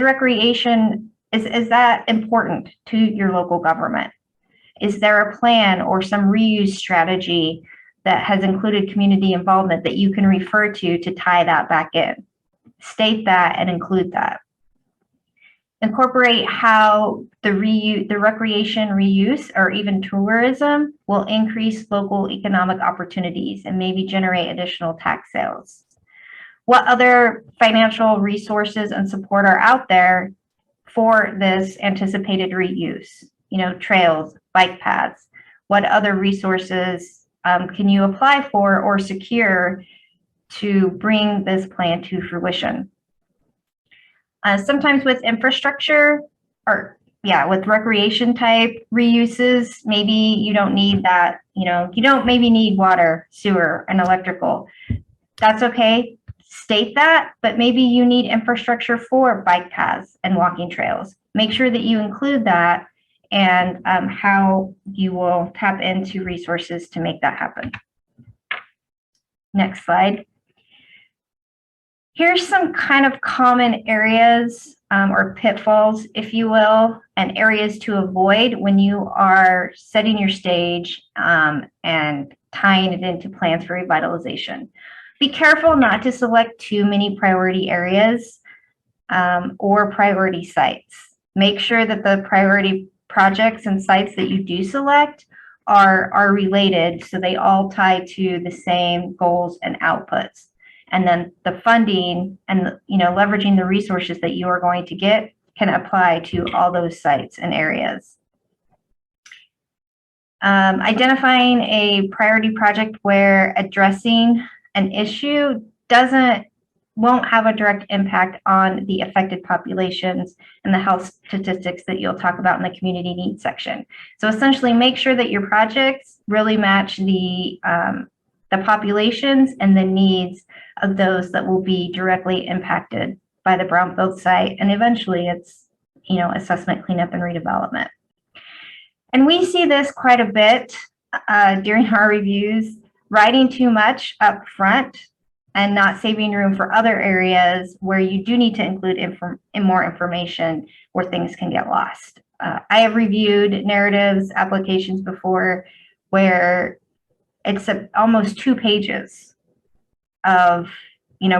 that important to your local government? Is there a plan or some reuse strategy that has included community involvement that you can refer to tie that back in? State that and include that. Incorporate how the recreation reuse or even tourism will increase local economic opportunities and maybe generate additional tax sales. What other financial resources and support are out there for this anticipated reuse? Trails, bike paths. What other resources can you apply for or secure to bring this plan to fruition? Sometimes with infrastructure with recreation type reuses, maybe you don't need that, you don't maybe need water, sewer, and electrical. That's okay. State that, but maybe you need infrastructure for bike paths and walking trails. Make sure that you include that and how you will tap into resources to make that happen. Next slide. Here's some kind of common areas or pitfalls, if you will, and areas to avoid when you are setting your stage and tying it into plans for revitalization. Be careful not to select too many priority areas or priority sites. Make sure that the priority projects and sites that you do select are related, so they all tie to the same goals and outputs. And then the funding and leveraging the resources that you are going to get can apply to all those sites and areas. Identifying a priority project where addressing an issue won't have a direct impact on the affected populations and the health statistics that you'll talk about in the community needs section. So essentially make sure that your projects really match the populations and the needs of those that will be directly impacted by the brownfield site, and eventually it's assessment, cleanup, and redevelopment. And we see this quite a bit during our reviews, writing too much up front and not saving room for other areas where you do need to include more information where things can get lost. I have reviewed narratives, applications before where it's almost 2 pages of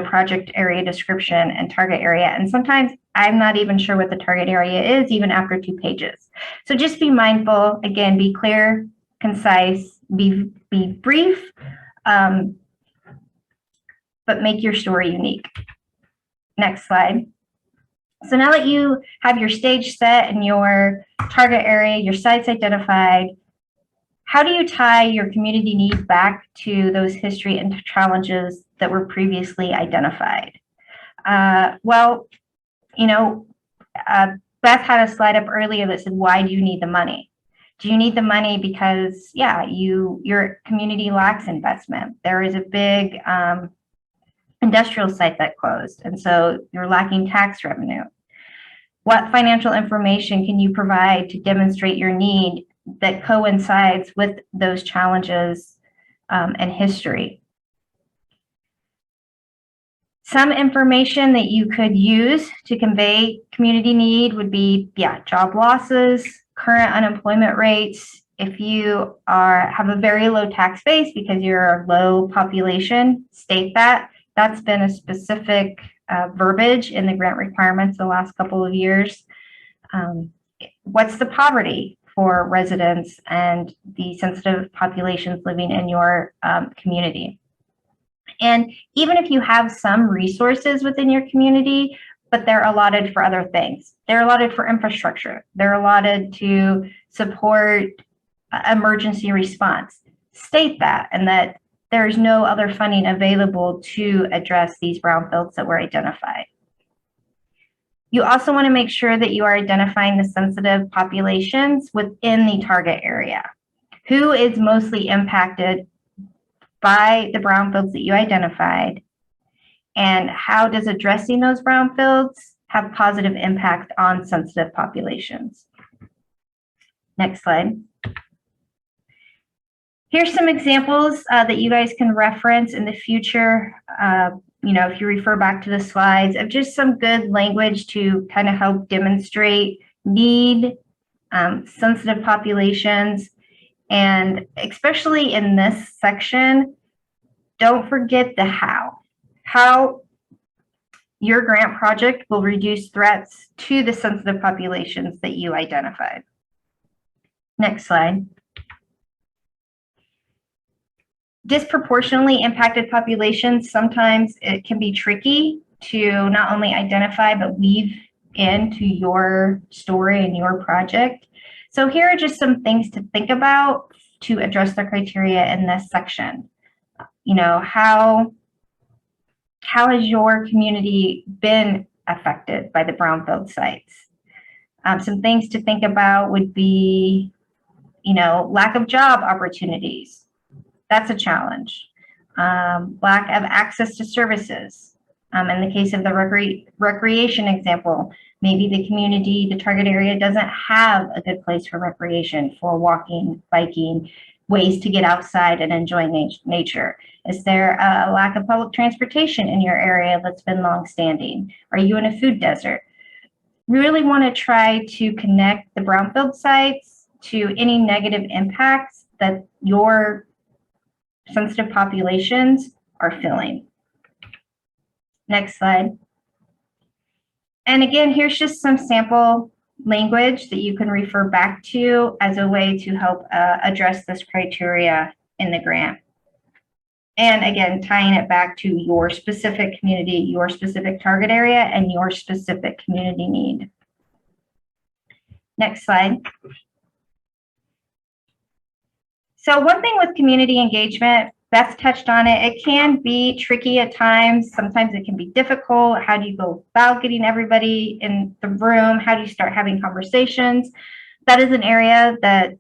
project area description and target area, and sometimes I'm not even sure what the target area is even after 2 pages. So just be mindful, again, be clear, concise, be brief, but make your story unique. Next slide. So now that you have your stage set and your target area, your sites identified, how do you tie your community needs back to those history and challenges that were previously identified? Beth had a slide up earlier that said, why do you need the money? Do you need the money because, your community lacks investment? There is a big industrial site that closed, and so you're lacking tax revenue. What financial information can you provide to demonstrate your need that coincides with those challenges and history? Some information that you could use to convey community need would be, job losses, current unemployment rates. If you have a very low tax base because you're a low population, state that. That's been a specific verbiage in the grant requirements the last couple of years. What's the poverty for residents and the sensitive populations living in your community? And even if you have some resources within your community, but they're allotted for other things, they're allotted for infrastructure, they're allotted to support emergency response, state that, and that there's no other funding available to address these brownfields that were identified. You also want to make sure that you are identifying the sensitive populations within the target area. Who is mostly impacted by the brownfields that you identified, and how does addressing those brownfields have positive impact on sensitive populations? Next slide. Here's some examples that you guys can reference in the future. If you refer back to the slides, of just some good language to kind of help demonstrate need, sensitive populations, and especially in this section, don't forget the how. How your grant project will reduce threats to the sensitive populations that you identified. Next slide. Disproportionately impacted populations, sometimes it can be tricky to not only identify, but weave into your story and your project. So here are just some things to think about to address the criteria in this section. How has your community been affected by the brownfield sites? Some things to think about would be, lack of job opportunities. That's a challenge. lack of access to services. In the case of the recreation example, maybe the community, the target area doesn't have a good place for recreation, for walking, biking, ways to get outside and enjoy nature. Is there a lack of public transportation in your area that's been longstanding? Are you in a food desert? We really want to try to connect the brownfield sites to any negative impacts that your sensitive populations are feeling. Next slide. And again, here's just some sample language that you can refer back to as a way to help address this criteria in the grant. And again, tying it back to your specific community, your specific target area, and your specific community need. Next slide. So one thing with community engagement, Beth touched on it, it can be tricky at times. Sometimes it can be difficult. How do you go about getting everybody in the room? How do you start having conversations? That is an area that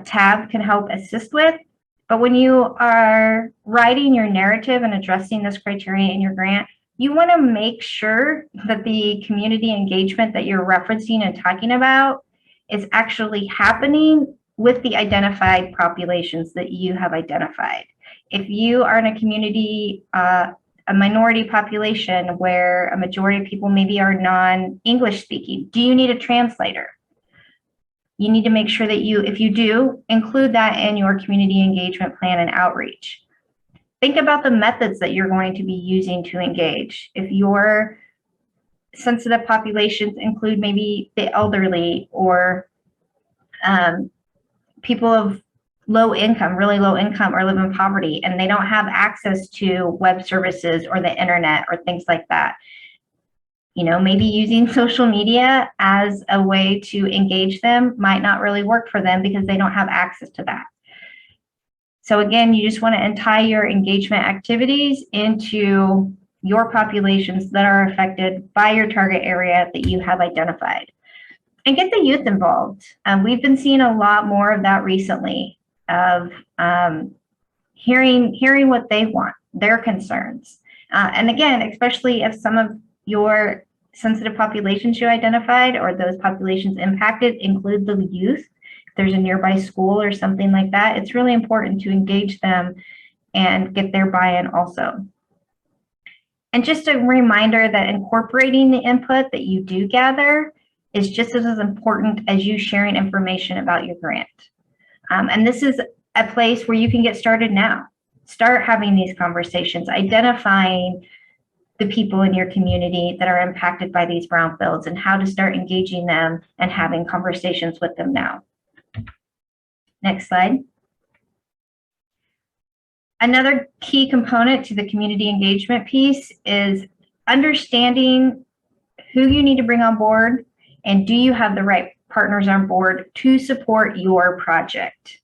TAB can help assist with. But when you are writing your narrative and addressing this criteria in your grant, you want to make sure that the community engagement that you're referencing and talking about is actually happening with the identified populations that you have identified. If you are in a community, a minority population where a majority of people maybe are non-English speaking, do you need a translator? You need to make sure that you, if you do, include that in your community engagement plan and outreach. Think about the methods that you're going to be using to engage. If your sensitive populations include maybe the elderly or people of low income, really low income, or live in poverty, and they don't have access to web services or the internet or things like that. You know, maybe using social media as a way to engage them might not really work for them because they don't have access to that. So again, you just want to tie your engagement activities into your populations that are affected by your target area that you have identified. And get the youth involved. We've been seeing a lot more of that recently, of hearing what they want, their concerns. And again, especially if some of your sensitive populations you identified or those populations impacted include the youth, if there's a nearby school or something like that, it's really important to engage them and get their buy-in also. And just a reminder that incorporating the input that you do gather is just as important as you sharing information about your grant. And this is a place where you can get started now. Start having these conversations, identifying the people in your community that are impacted by these brownfields and how to start engaging them and having conversations with them now. Next slide. Another key component to the community engagement piece is understanding who you need to bring on board and do you have the right partners on board to support your project.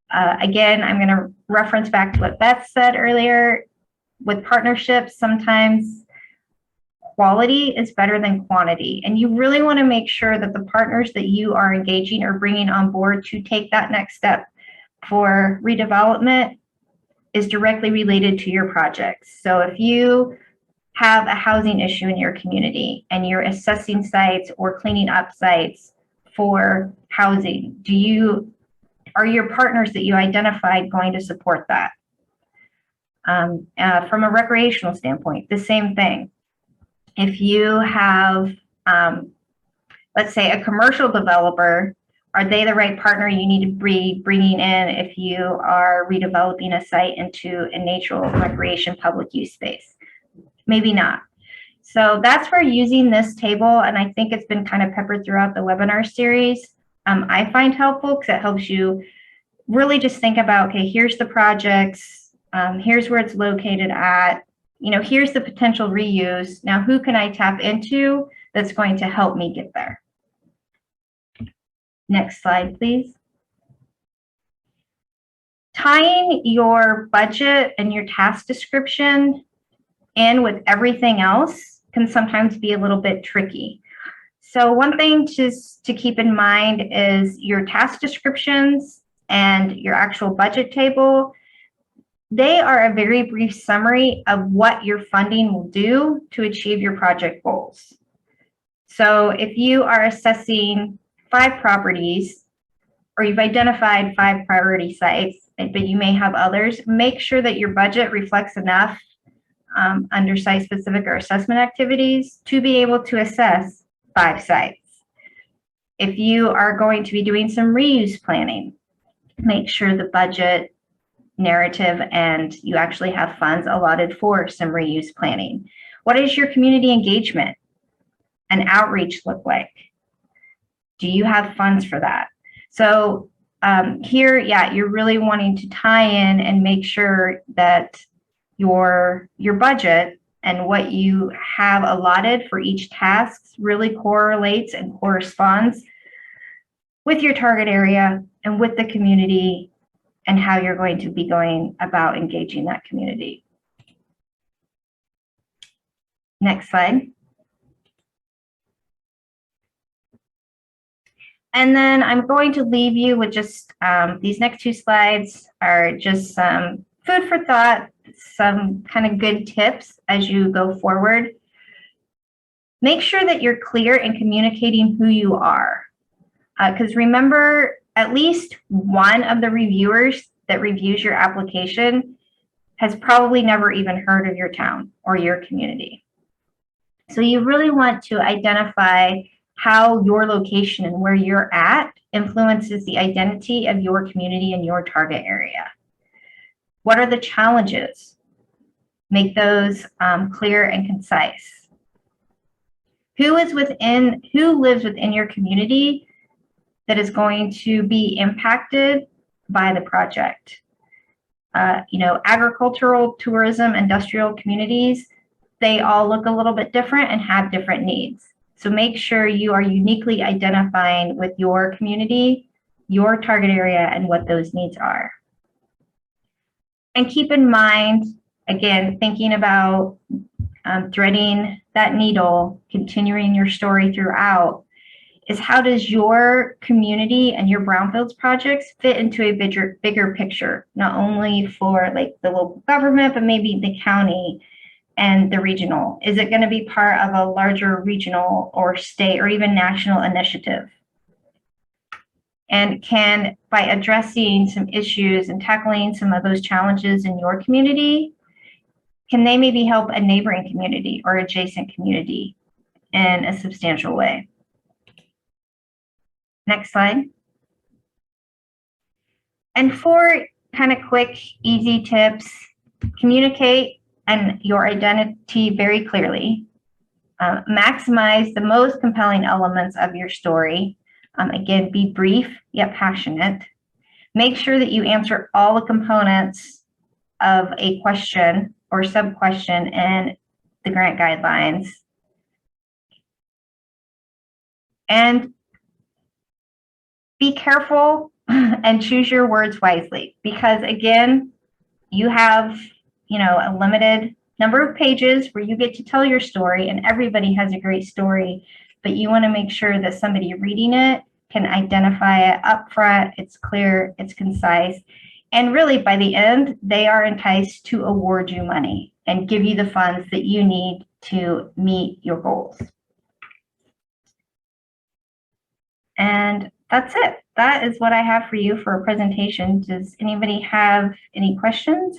Again, I'm going to reference back to what Beth said earlier. With partnerships, sometimes quality is better than quantity. And you really want to make sure that the partners that you are engaging or bringing on board to take that next step for redevelopment is directly related to your projects. So if you have a housing issue in your community and you're assessing sites or cleaning up sites for housing, are your partners that you identified going to support that? From a recreational standpoint, the same thing. If you have, let's say, a commercial developer, are they the right partner you need to be bringing in if you are redeveloping a site into a natural recreation public use space? Maybe not. So that's where using this table, and I think it's been kind of peppered throughout the webinar series, I find helpful because it helps you really just think about, okay, here's the projects, here's where it's located at, here's the potential reuse. Now, who can I tap into that's going to help me get there? Next slide, please. Tying your budget and your task description in with everything else can sometimes be a little bit tricky. So one thing just to keep in mind is your task descriptions and your actual budget table. they are a very brief summary of what your funding will do to achieve your project goals. So if you are assessing 5 properties, or you've identified 5 priority sites, but you may have others, make sure that your budget reflects enough under site-specific or assessment activities to be able to assess 5 sites. If you are going to be doing some reuse planning, make sure the budget narrative and you actually have funds allotted for some reuse planning. What does your community engagement and outreach look like? Do you have funds for that? So here, yeah, you're really wanting to tie in and make sure that your budget and what you have allotted for each task really correlates and corresponds with your target area and with the community and how you're going to be going about engaging that community. Next slide. And then I'm going to leave you with just these next 2 slides are just some food for thought, some kind of good tips as you go forward. Make sure that you're clear in communicating who you are. Because remember, at least one of the reviewers that reviews your application has probably never even heard of your town or your community. So you really want to identify how your location and where you're at influences the identity of your community and your target area. What are the challenges? Make those clear and concise. Who lives within your community that is going to be impacted by the project? Agricultural, tourism, industrial communities, they all look a little bit different and have different needs. So make sure you are uniquely identifying with your community, your target area, and what those needs are. And keep in mind, again, thinking about threading that needle, continuing your story throughout, is how does your community and your brownfields projects fit into a bigger picture, not only for like the local government, but maybe the county and the regional? Is it going to be part of a larger regional or state or even national initiative? And can, by addressing some issues and tackling some of those challenges in your community, can they maybe help a neighboring community or adjacent community in a substantial way? Next slide. And 4 kind of quick, easy tips: communicate and your identity very clearly. Maximize the most compelling elements of your story. Again, be brief yet passionate. Make sure that you answer all the components of a question or sub-question in the grant guidelines. And be careful and choose your words wisely, because again, you have a limited number of pages where you get to tell your story, and everybody has a great story, but you want to make sure that somebody reading it can identify it up front, it's clear, it's concise, and really by the end, they are enticed to award you money and give you the funds that you need to meet your goals. And that's it. That is what I have for you for a presentation. Does anybody have any questions?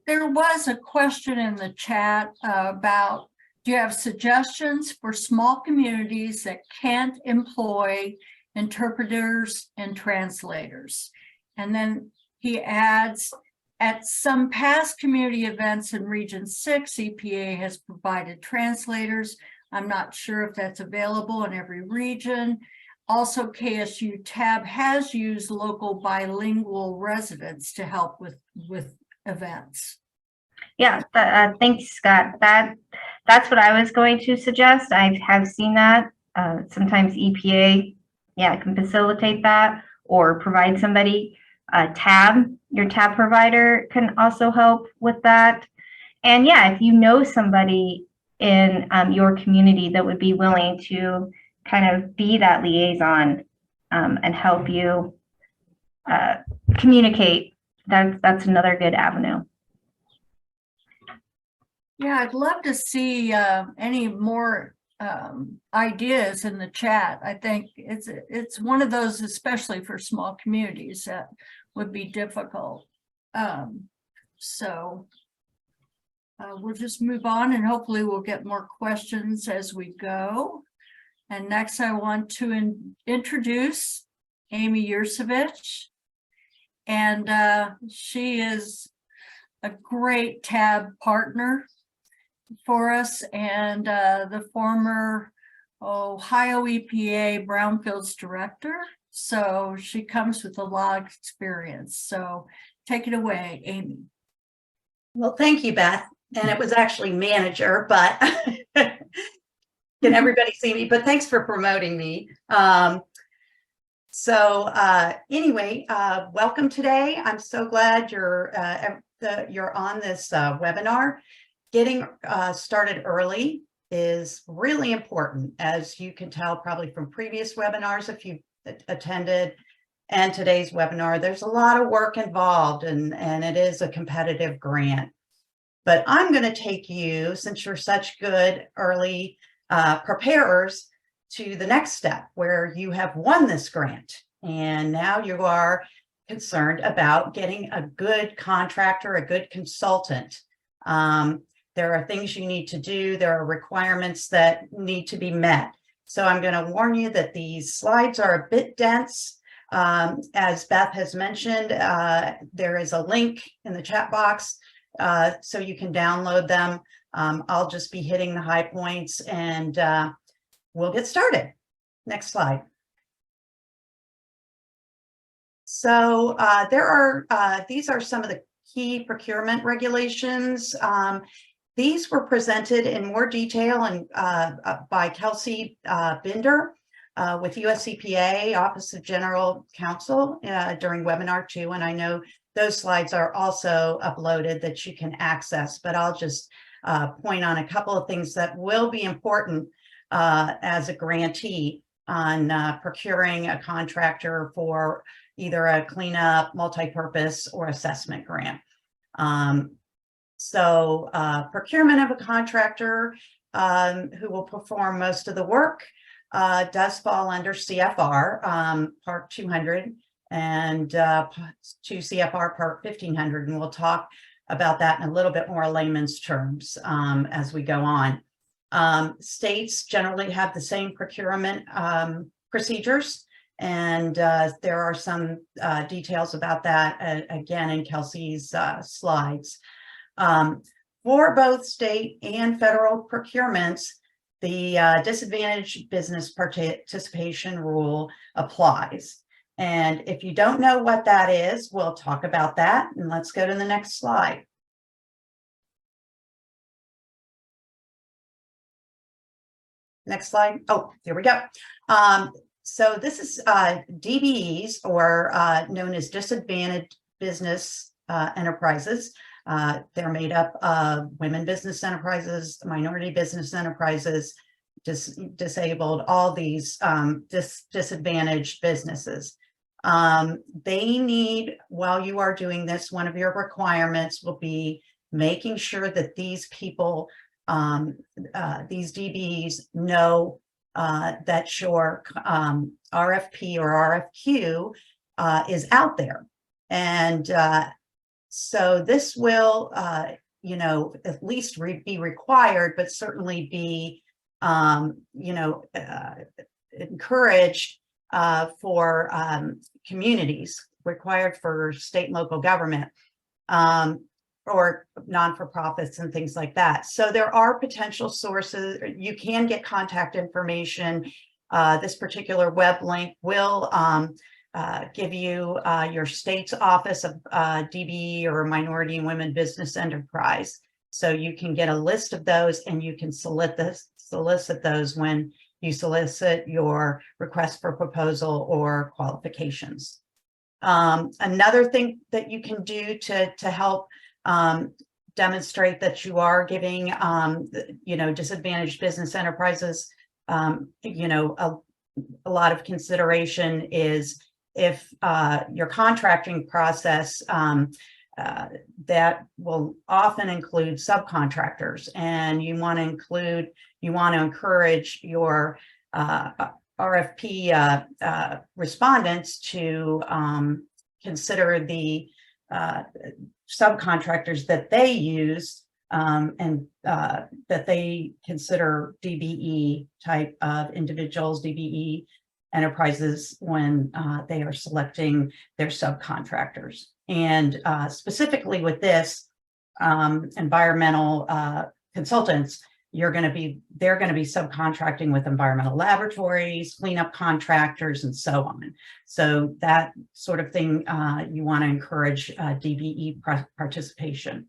There was a question in the chat about, do you have suggestions for small communities that can't employ interpreters and translators? And then he adds, at some past community events in Region 6, EPA has provided translators. I'm not sure if that's available in every region. Also, KSU TAB has used local bilingual residents to help with events. Yeah, thanks, Scott. That's what I was going to suggest. I have seen that. Sometimes EPA, can facilitate that or provide somebody. Your TAB provider can also help with that. And if you know somebody in your community that would be willing to kind of be that liaison and help you communicate, that's another good avenue. Yeah, I'd love to see any more ideas in the chat. I think it's one of those, especially for small communities, that would be difficult. So we'll just move on, and hopefully we'll get more questions as we go. And next, I want to introduce Amy Yursevich. And she is a great TAB partner for us, and the former Ohio EPA Brownfields director. So she comes with a lot of experience. So take it away, Amy. Well, thank you, Beth. And it was actually manager, but can everybody see me? But thanks for promoting me. Anyway, welcome today. I'm so glad you're on this webinar. Getting started early is really important, as you can tell probably from previous webinars if you've attended, and today's webinar. There's a lot of work involved, and it is a competitive grant. But I'm going to take you, since you're such good early preparers, to the next step where you have won this grant. And now you are concerned about getting a good contractor, a good consultant. There are things you need to do. There are requirements that need to be met. So I'm going to warn you that these slides are a bit dense. As Beth has mentioned, there is a link in the chat box so you can download them. I'll just be hitting the high points, and we'll get started. Next slide. So these are some of the key procurement regulations. These were presented in more detail and by Kelsey Binder with US EPA Office of General Counsel during webinar 2, and I know those slides are also uploaded that you can access, but I'll just point on a couple of things that will be important as a grantee on procuring a contractor for either a cleanup, multi-purpose, or assessment grant. Procurement of a contractor who will perform most of the work does fall under CFR Part 200 and 2 CFR Part 1500, and we'll talk about that in a little bit more layman's terms as we go on. States generally have the same procurement procedures, and there are some details about that again in Kelsey's slides. For both state and federal procurements, the disadvantaged business participation rule applies. And if you don't know what that is, we'll talk about that. And let's go to the next slide. Next slide. Oh, there we go. So this is DBEs, or known as disadvantaged business enterprises. They're made up of women business enterprises, minority business enterprises, disabled, all these disadvantaged businesses. They need, while you are doing this, one of your requirements will be making sure that these people, these DBs, know that your RFP or RFQ is out there. And so this will, at least be required, but certainly be, encouraged for communities, required for state and local government, or non-for-profits and things like that. So there are potential sources. You can get contact information. This particular web link will give you your state's office of DBE or minority and women business enterprise. So you can get a list of those, and you can solicit those when you solicit your request for proposal or qualifications. Another thing that you can do to help demonstrate that you are giving, disadvantaged business enterprises, a lot of consideration is if your contracting process that will often include subcontractors, and you want to encourage your RFP respondents to consider the subcontractors that they use and that they consider DBE type of individuals, DBE enterprises, when they are selecting their subcontractors. And specifically with this, environmental consultants, they're going to be subcontracting with environmental laboratories, cleanup contractors, and so on. So that sort of thing, you want to encourage DBE participation.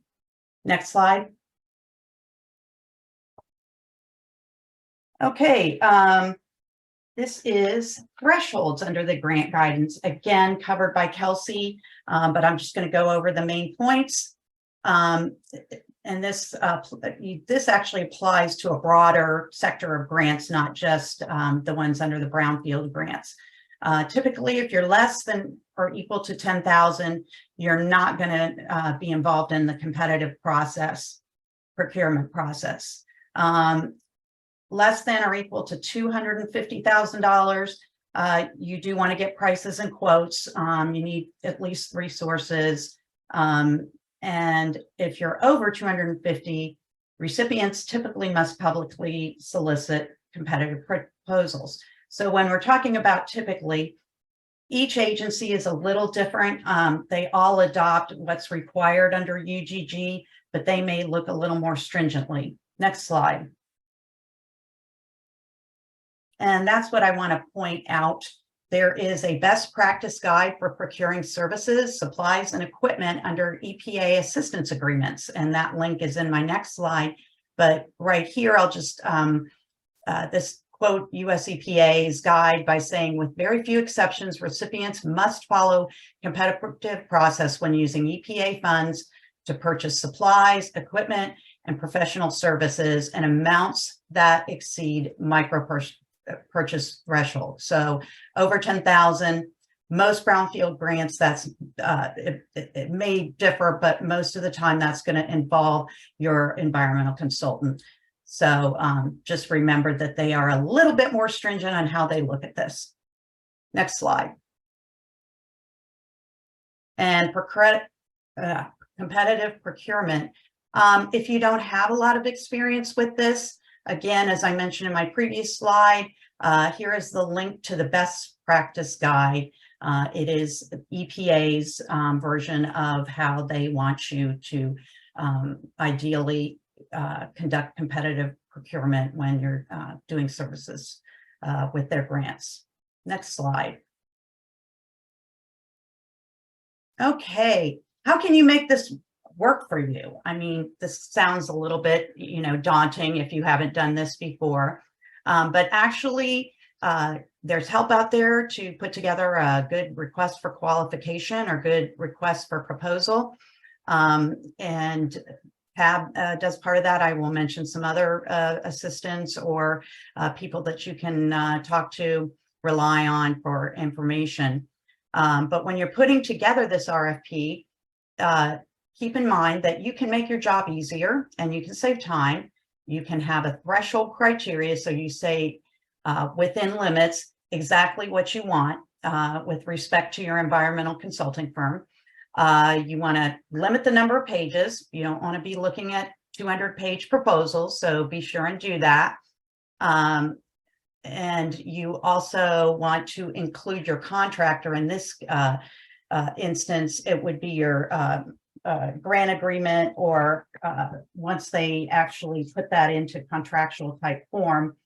Next slide. Okay, this is thresholds under the grant guidance, again covered by Kelsey, but I'm just going to go over the main points. And this actually applies to a broader sector of grants, not just the ones under the Brownfield grants. Typically, if you're less than or equal to 10,000, you're not going to be involved in the competitive procurement process. Less than or equal to $250,000, you do want to get prices and quotes. You need at least 3 sources. And if you're over 250, recipients typically must publicly solicit competitive proposals. So when we're talking about typically, each agency is a little different. They all adopt what's required under UGG, but they may look a little more stringently. Next slide. And that's what I want to point out. There is a best practice guide for procuring services, supplies, and equipment under EPA assistance agreements. And that link is in my next slide. But right here, I'll just, this quote US EPA's guide by saying, with very few exceptions, recipients must follow competitive process when using EPA funds to purchase supplies, equipment, and professional services and amounts that exceed purchase threshold. So over 10,000, most brownfield grants, that's it may differ, but most of the time that's going to involve your environmental consultant. So just remember that they are a little bit more stringent on how they look at this. Next slide. And for competitive procurement, if you don't have a lot of experience with this, again, as I mentioned in my previous slide, here is the link to the best practice guide. It is EPA's version of how they want you to ideally conduct competitive procurement when you're doing services with their grants. Next slide. Okay, how can you make this work for you? I mean, this sounds a little bit, daunting if you haven't done this before, but actually there's help out there to put together a good request for qualification or good request for proposal. And Tab does part of that. I will mention some other assistants or people that you can talk to, rely on for information. But when you're putting together this RFP, keep in mind that you can make your job easier and you can save time. You can have a threshold criteria. So you say within limits exactly what you want with respect to your environmental consulting firm. You want to limit the number of pages. You don't want to be looking at 200-page proposals. So be sure and do that. And you also want to include your contractor. In this instance, it would be your grant agreement, or once they actually put that into contractual type form,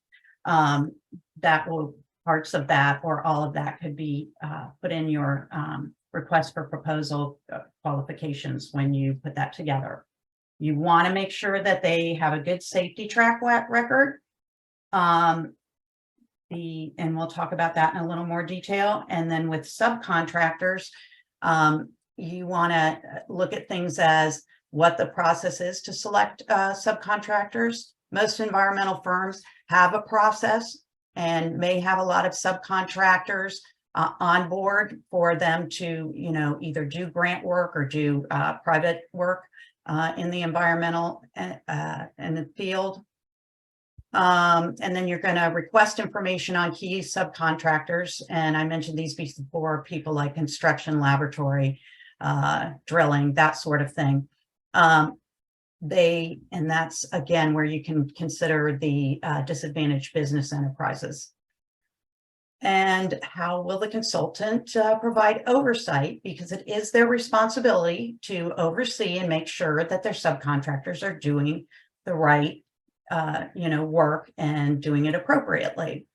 that will, parts of that or all of that could be put in your request for proposal qualifications when you put that together. You want to make sure that they have a good safety track record. And we'll talk about that in a little more detail. And then with subcontractors, you want to look at things as what the process is to select subcontractors. Most environmental firms have a process and may have a lot of subcontractors. on board for them to, you know, either do grant work or do private work in the environmental in the field. And then you're going to request information on key subcontractors. And I mentioned these before, people like construction, laboratory, drilling, that sort of thing. And that's again where you can consider the disadvantaged business enterprises. And how will the consultant provide oversight? Because it is their responsibility to oversee and make sure that their subcontractors are doing the right, you know, work and doing it appropriately,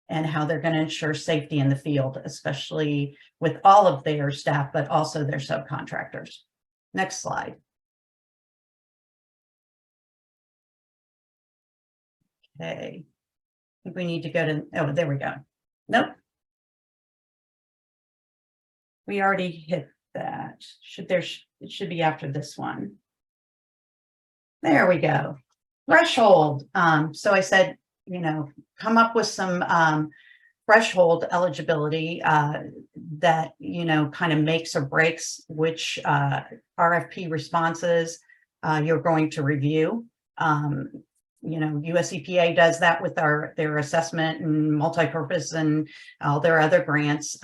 and how they're going to ensure safety in the field, especially with all of their staff, but also their subcontractors. Next slide. Okay, I think we need to go to, oh, there we go. Nope. We already hit that. It should be after this one. There we go. Threshold. So I said, you know, come up with some threshold eligibility that, you know, kind of makes or breaks which RFP responses you're going to review. You know, US EPA does that with their assessment and multipurpose and all their other grants,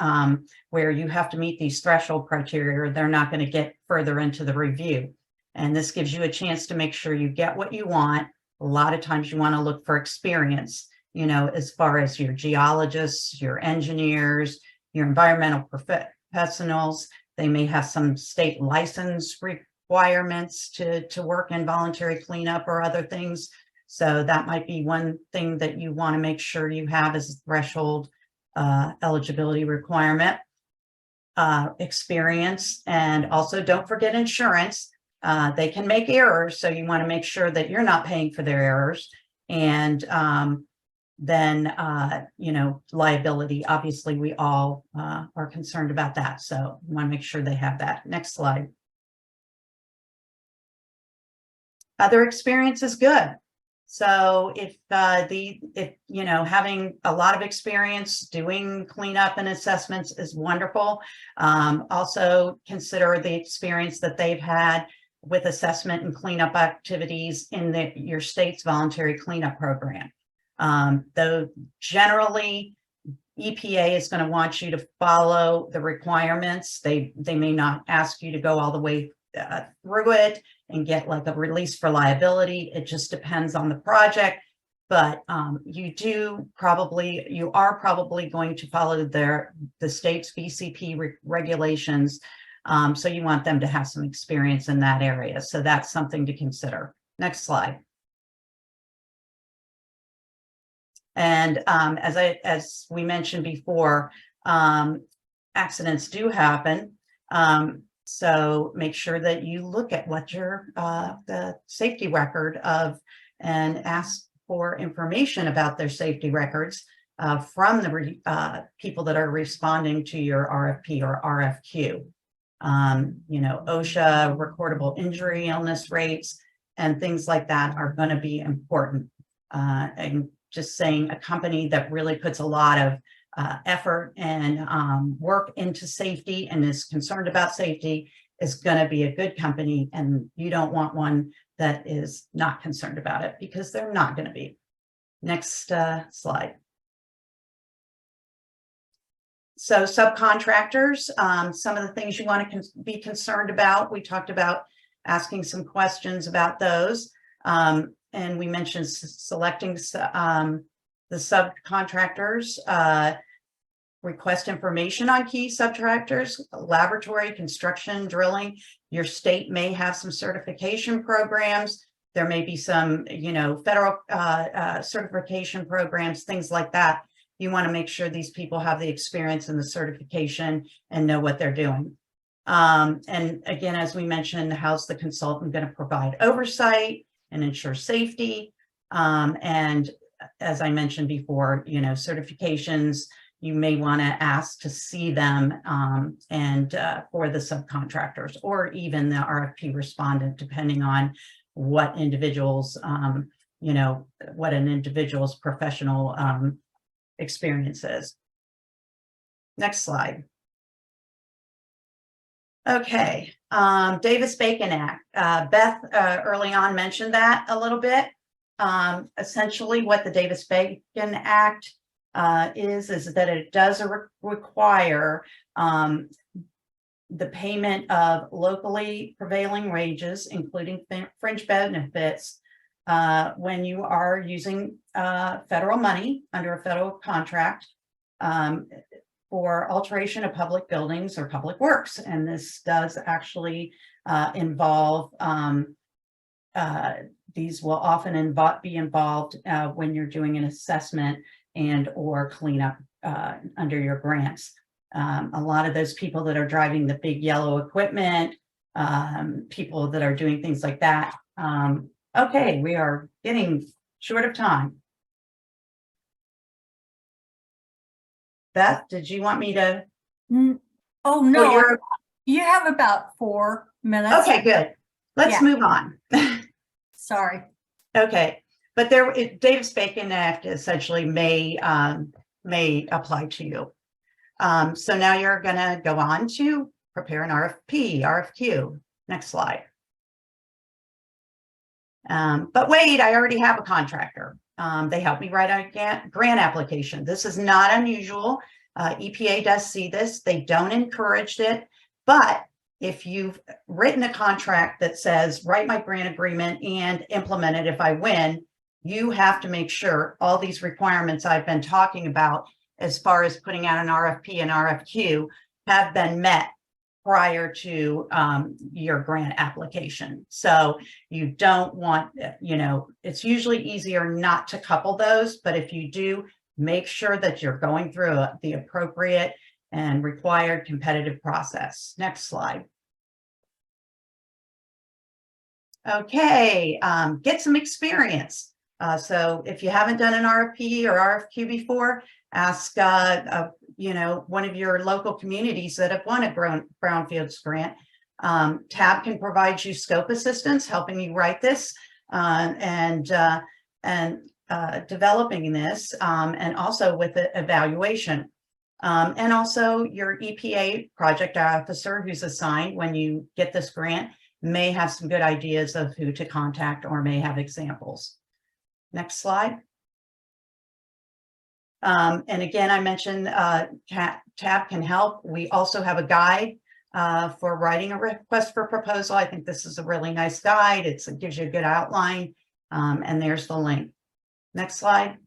where you have to meet these threshold criteria or they're not going to get further into the review. And this gives you a chance to make sure you get what you want. A lot of times you want to look for experience, you know, as far as your geologists, your engineers, your environmental professionals. They may have some state license requirements to work in voluntary cleanup or other things. So that might be one thing that you want to make sure you have as a threshold eligibility requirement. Experience, and also don't forget insurance. They can make errors, so you want to make sure that you're not paying for their errors. And then, you know, liability. Obviously, we all are concerned about that, so you want to make sure they have that. Next slide. Other experience is good. So if you know, having a lot of experience doing cleanup and assessments is wonderful. Also consider the experience that they've had with assessment and cleanup activities in your state's voluntary cleanup program. Though generally EPA is going to want you to follow the requirements. They may not ask you to go all the way through it and get like a release for liability. It just depends on the project, but you are probably going to follow the state's VCP regulations. So you want them to have some experience in that area. So that's something to consider. Next slide. And as we mentioned before, accidents do happen. So make sure that you look at what your the safety record of, and ask for information about their safety records from the people that are responding to your RFP or RFQ. You know, OSHA, recordable injury illness rates, and things like that are going to be important. And just saying, a company that really puts a lot of effort and work into safety and is concerned about safety is going to be a good company, and you don't want one that is not concerned about it, because they're not going to be. Next slide. So subcontractors, some of the things you want to be concerned about. We talked about asking some questions about those. And we mentioned selecting the subcontractors, request information on key subcontractors, laboratory, construction, drilling. Your state may have some certification programs. There may be some, you know, federal certification programs, things like that. You want to make sure these people have the experience and the certification and know what they're doing. And again, as we mentioned, how's the consultant going to provide oversight and ensure safety? And as I mentioned before, you know, certifications, you may want to ask to see them and for the subcontractors or even the RFP respondent, depending on what individuals, you know, what an individual's professional experience is. Next slide. Okay, Davis-Bacon Act. Beth early on mentioned that a little bit. Essentially what the Davis-Bacon Act is that it does require the payment of locally prevailing wages, including fringe benefits, when you are using federal money under a federal contract for alteration of public buildings or public works. And this does actually involve, these will often be involved when you're doing an assessment and or cleanup under your grants. A lot of those people that are driving the big yellow equipment, people that are doing things like that. Okay, we are getting short of time. Beth, did you want me to? Oh, no, you're you have about 4 minutes. okay, good. Let's Yeah. move on. Sorry. Okay, but Davis-Bacon Act essentially may apply to you. So now you're going to go on to prepare an RFQ. Next slide. But wait, I already have a contractor. They helped me write a grant application. This is not unusual. EPA does see this. They don't encourage it. But if you've written a contract that says, write my grant agreement and implement it if I win, you have to make sure all these requirements I've been talking about as far as putting out an RFP and RFQ have been met prior to your grant application. So you don't want, it's usually easier not to couple those, but if you do, make sure that you're going through the appropriate and required competitive process. Next slide. Okay, get some experience. So if you haven't done an RFP or RFQ before, ask one of your local communities that have won a Brownfields grant. TAB can provide you scope assistance, helping you write this and developing this, and also with the evaluation. And also your EPA project officer who's assigned when you get this grant may have some good ideas of who to contact or may have examples. Next slide. And again, I mentioned TAB can help. We also have a guide for writing a request for proposal. I think this is a really nice guide. It gives you a good outline, and there's the link. Next slide.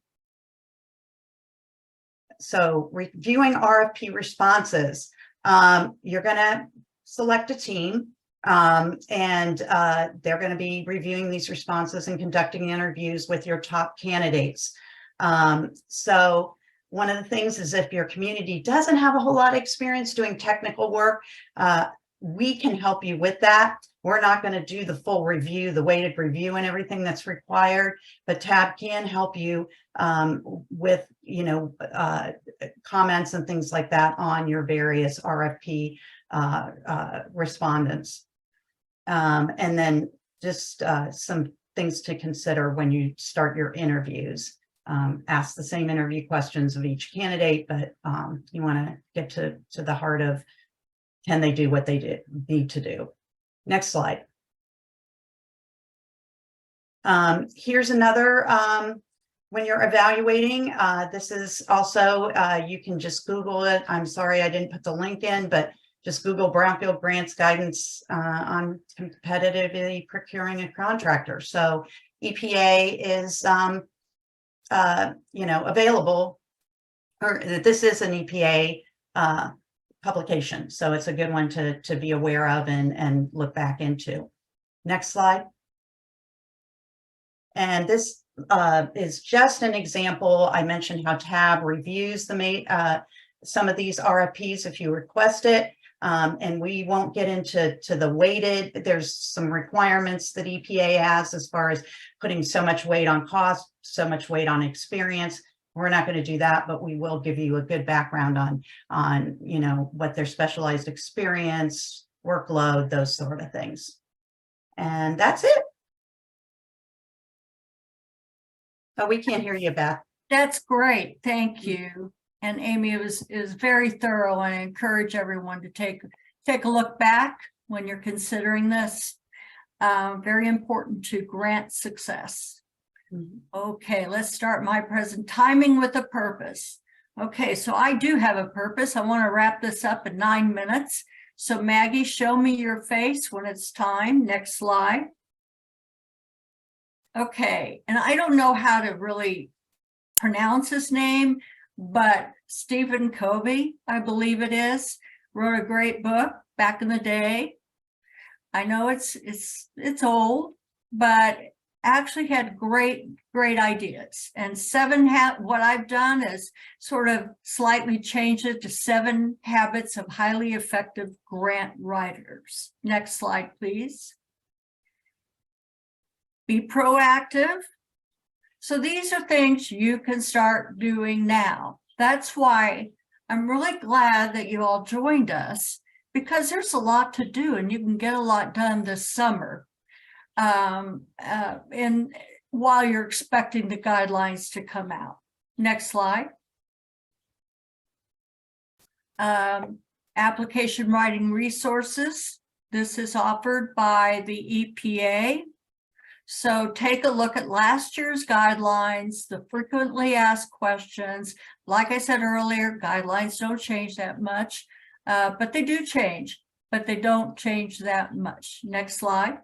So reviewing RFP responses, you're going to select a team, and they're going to be reviewing these responses and conducting interviews with your top candidates. So one of the things is if your community doesn't have a whole lot of experience doing technical work, we can help you with that. We're not going to do the full review, the weighted review and everything that's required, but TAB can help you with, comments and things like that on your various RFP respondents. And then just some things to consider when you start your interviews. Ask the same interview questions of each candidate, but you want to get to the heart of, can they do what they need to do? Next slide. Here's another, when you're evaluating, this is also, you can just Google it. I'm sorry, I didn't put the link in, but just Google Brownfield Grants Guidance on competitively procuring a contractor. So EPA is, available, or this is an EPA publication. So it's a good one to be aware of and look back into. Next slide. And this is just an example. I mentioned how TAB reviews some of these RFPs if you request it. And we won't get into the weighted. There's some requirements that EPA has as far as putting so much weight on cost, so much weight on experience. We're not going to do that, but we will give you a good background on what their specialized experience, workload, those sort of things. And that's it. Oh, we can't hear you, Beth. That's great. Thank you. And Amy, it was very thorough, and I encourage everyone to take a look back when you're considering this. Very important to grant success. Okay, let's start my timing with a purpose. Okay, so I do have a purpose. I want to wrap this up in 9 minutes. So Maggie, show me your face when it's time. Next slide. Okay, and I don't know how to really pronounce his name, but Stephen Covey, I believe it is, wrote a great book back in the day. I know it's old, but actually had great ideas. And what I've done is sort of slightly changed it to 7 habits of highly effective grant writers. Next slide, please. Be proactive. So these are things you can start doing now. That's why I'm really glad that you all joined us, because there's a lot to do and you can get a lot done this summer. And while you're expecting the guidelines to come out. Next slide. Application writing resources. This is offered by the EPA. So take a look at last year's guidelines, the frequently asked questions. Like I said earlier, guidelines don't change that much, but they do change, but they don't change that much. Next slide.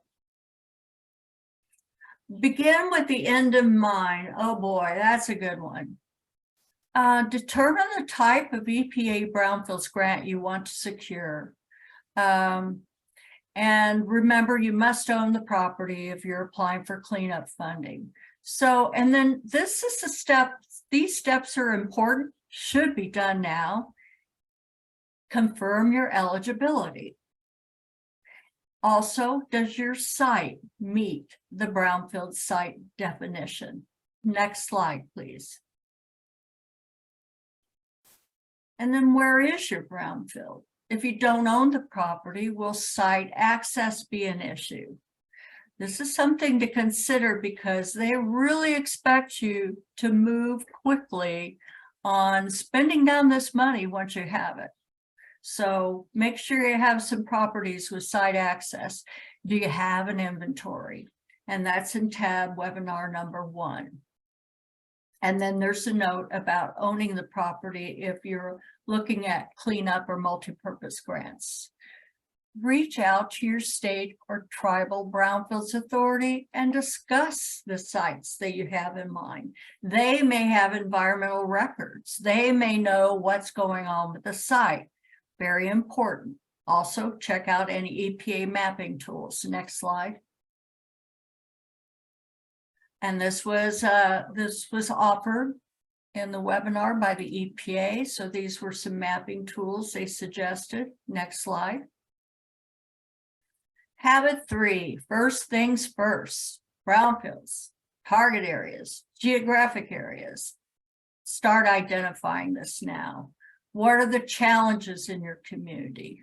Begin with the end in mind. Oh boy, that's a good one. Determine the type of EPA Brownfields grant you want to secure. And remember, you must own the property if you're applying for cleanup funding. So, and then this is a step, these steps are important, should be done now. Confirm your eligibility. Also, does your site meet the Brownfield site definition? Next slide, please. And then where is your Brownfield? If you don't own the property, will site access be an issue? This is something to consider because they really expect you to move quickly on spending down this money once you have it. So make sure you have some properties with site access. Do you have an inventory? And that's in tab webinar number 1. And then there's a note about owning the property if you're looking at cleanup or multi-purpose grants. Reach out to your state or tribal Brownfields authority and discuss the sites that you have in mind. They may have environmental records. They may know what's going on with the site. Very important. Also, check out any EPA mapping tools. Next slide. And this was offered in the webinar by the EPA. So these were some mapping tools they suggested. Next slide. Habit 3, first things first. Brownfields, target areas, geographic areas. Start identifying this now. What are the challenges in your community?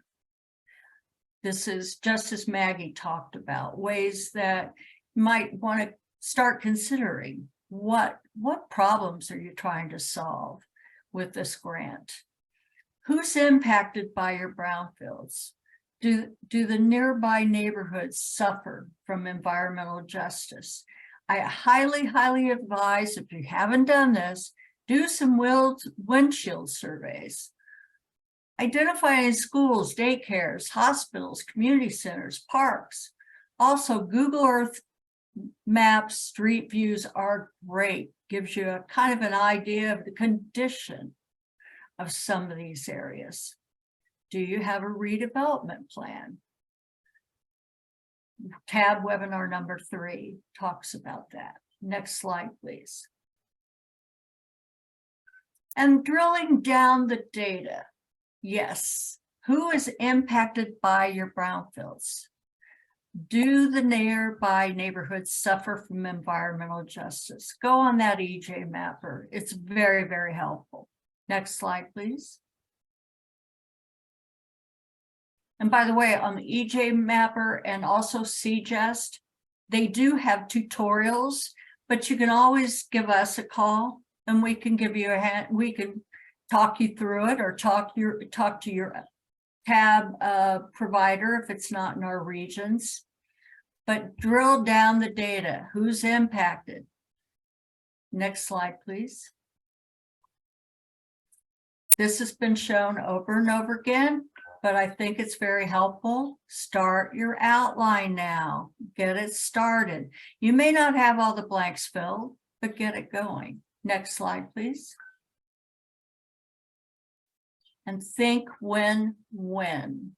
This is just as Maggie talked about, ways that you might want to start considering. What problems are you trying to solve with this grant? Who's impacted by your brownfields? Do the nearby neighborhoods suffer from environmental justice? I highly advise, if you haven't done this, do some windshield surveys. Identifying schools, daycares, hospitals, community centers, parks. Also, Google Earth maps, street views are great. Gives you a kind of an idea of the condition of some of these areas. Do you have a redevelopment plan? Tab webinar number 3 talks about that. Next slide, please. And drilling down the data. Yes, who is impacted by your brownfields? Do the nearby neighborhoods suffer from environmental justice? Go on that EJ mapper. It's very helpful. Next slide, please. And by the way, on the EJ mapper and also CGEST, they do have tutorials, but you can always give us a call and we can give you a hand. We can talk you through it or talk to your tab provider if it's not in our regions. But drill down the data. Who's impacted? Next slide, please. This has been shown over and over again, but I think it's very helpful. Start your outline now. Get it started. You may not have all the blanks filled, but get it going. Next slide, please. And think win-win.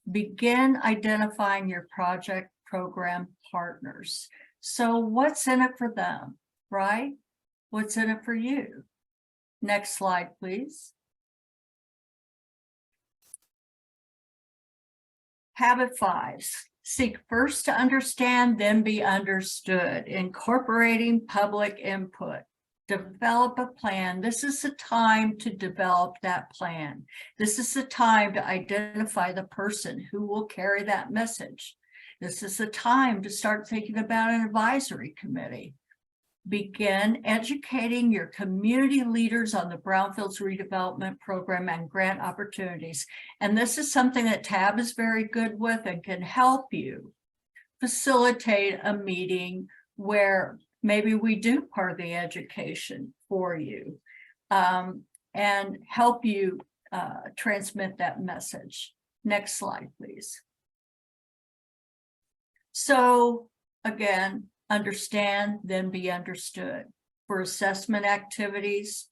Begin identifying your project program partners. So what's in it for them, right? What's in it for you? Next slide, please. Habit 5, seek first to understand, then be understood, incorporating public input. Develop a plan. This is the time to develop that plan. This is the time to identify the person who will carry that message. This is the time to start thinking about an advisory committee. Begin educating your community leaders on the Brownfields redevelopment program and grant opportunities. And this is something that TAB is very good with and can help you facilitate a meeting where maybe we do part of the education for you and help you transmit that message. Next slide, please. So again, understand, then be understood. For assessment activities,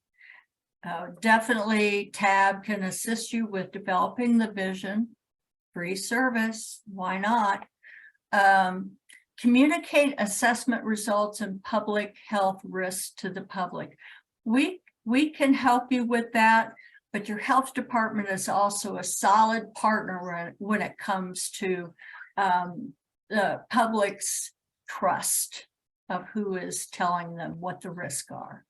definitely TAB can assist you with developing the vision. Free service, why not? Communicate assessment results and public health risks to the public. We can help you with that, but your health department is also a solid partner when it comes to the public's trust of who is telling them what the risks are.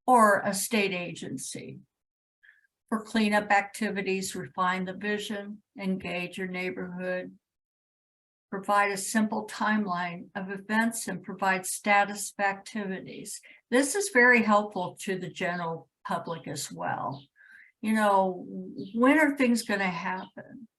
Or a state agency. For cleanup activities, refine the vision, engage your neighborhood, provide a simple timeline of events and provide status of activities. This is very helpful to the general public as well. You know, when are things going to happen?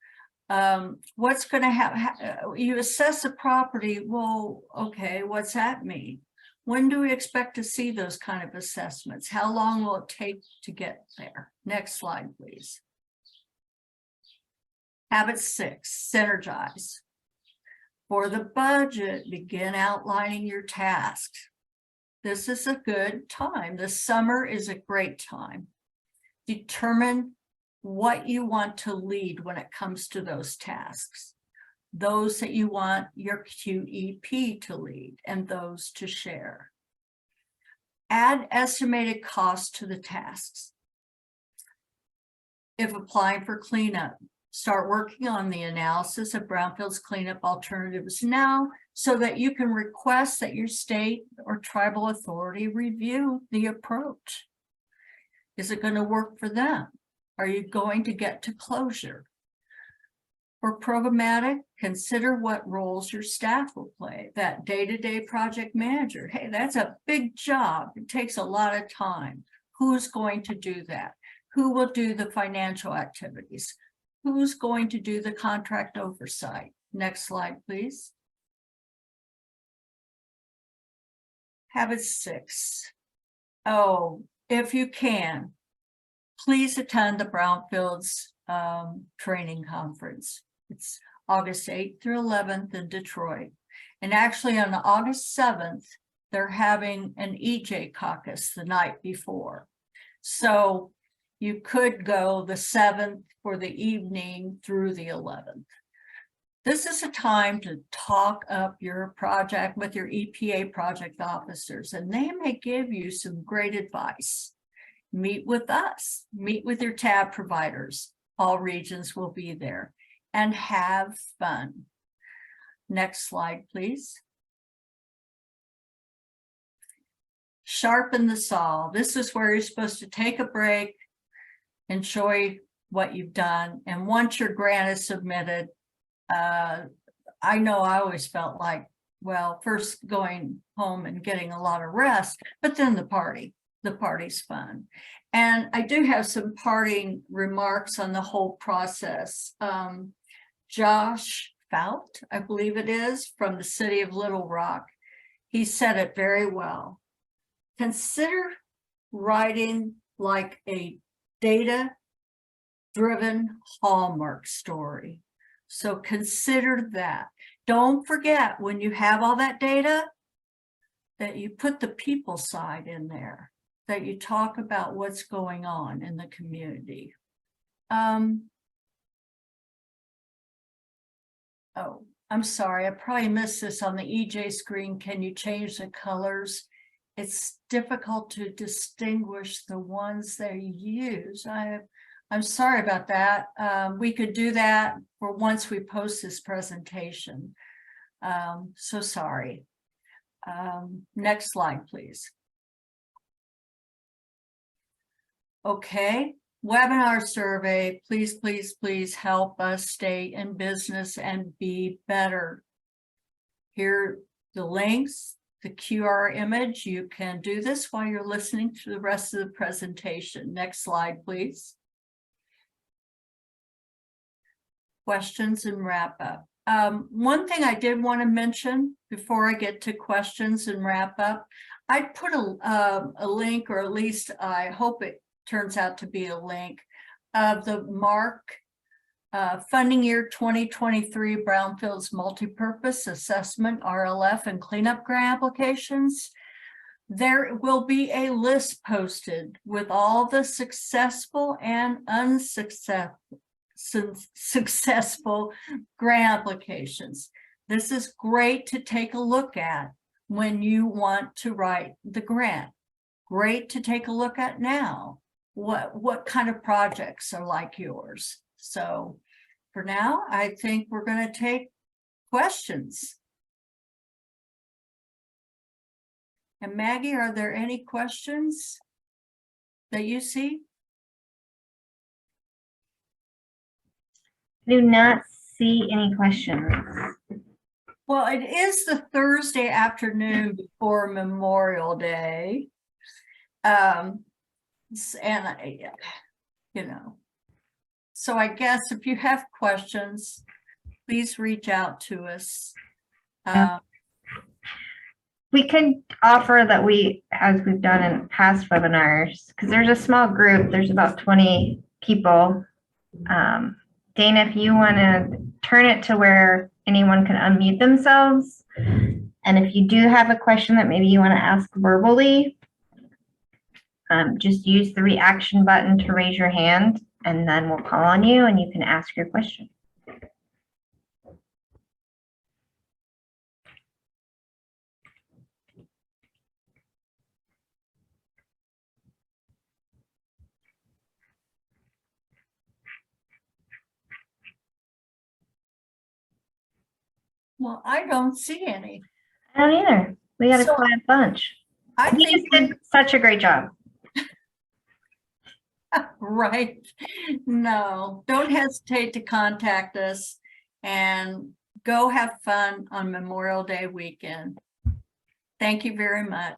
What's going to happen? You assess the property. Well, okay, what's that mean? When do we expect to see those kind of assessments? How long will it take to get there? Next slide, please. Habit 6, synergize. For the budget, begin outlining your tasks. This is a good time. The summer is a great time. Determine what you want to lead when it comes to those tasks, those that you want your QEP to lead and those to share. Add estimated costs to the tasks. If applying for cleanup, start working on the analysis of Brownfield's cleanup alternatives now so that you can request that your state or tribal authority review the approach. Is it going to work for them? Are you going to get to closure? For programmatic, consider what roles your staff will play. That day-to-day project manager, hey, that's a big job. It takes a lot of time. Who's going to do that? Who will do the financial activities? Who's going to do the contract oversight? Next slide, please. Habit 6. Oh, if you can, please attend the Brownfields training conference. It's August 8th through 11th in Detroit. And actually on August 7th, they're having an EJ caucus the night before. So you could go the 7th for the evening through the 11th. This is a time to talk up your project with your EPA project officers, and they may give you some great advice. Meet with us, meet with your TAB providers. All regions will be there, and have fun. Next slide, please. Sharpen the saw. This is where you're supposed to take a break, enjoy what you've done, and once your grant is submitted, I know I always felt like, well, first going home and getting a lot of rest, but then the party. the party's fun. And I do have some parting remarks on the whole process. Josh Fout, I believe it is, from the city of Little Rock, he said it very well. Consider writing like a data-driven Hallmark story. So consider that. Don't forget, when you have all that data, that you put the people side in there, that you talk about what's going on in the community. Oh, I'm sorry, I probably missed this on the EJ screen. Can you change the colors? It's difficult to distinguish the ones they use. I'm sorry about that. We could do that for once we post this presentation. So sorry. Next slide, please. Okay, webinar survey. Please, please, please help us stay in business and be better. Here are the links, the QR image. You can do this while you're listening to the rest of the presentation. Next slide, please. Questions and wrap up. One thing I did want to mention before I get to questions and wrap up, I'd put a link, or at least I hope it turns out to be a link, of the MARC funding year 2023 Brownfields Multipurpose Assessment, RLF, and cleanup grant applications. There will be a list posted with all the successful and successful grant applications. This is great to take a look at when you want to write the grant. Great to take a look at now. What kind of projects are like yours? So for now, I think we're going to take questions. And Maggie, are there any questions that you see? Do not see any questions. Well, it is the Thursday afternoon before Memorial Day. And you know, so I guess if you have questions, please reach out to us. We could offer that as we've done in past webinars, because there's a small group, there's about 20 people. Dana, if you want to turn it to where anyone can unmute themselves, and if you do have a question that maybe you want to ask verbally, just use the reaction button to raise your hand, and then we'll call on you and you can ask your question. Well, I don't see any. I don't either. We got a So, quiet bunch. I You think just did such a great job. right. No, don't hesitate to contact us, and go have fun on Memorial Day weekend. Thank you very much.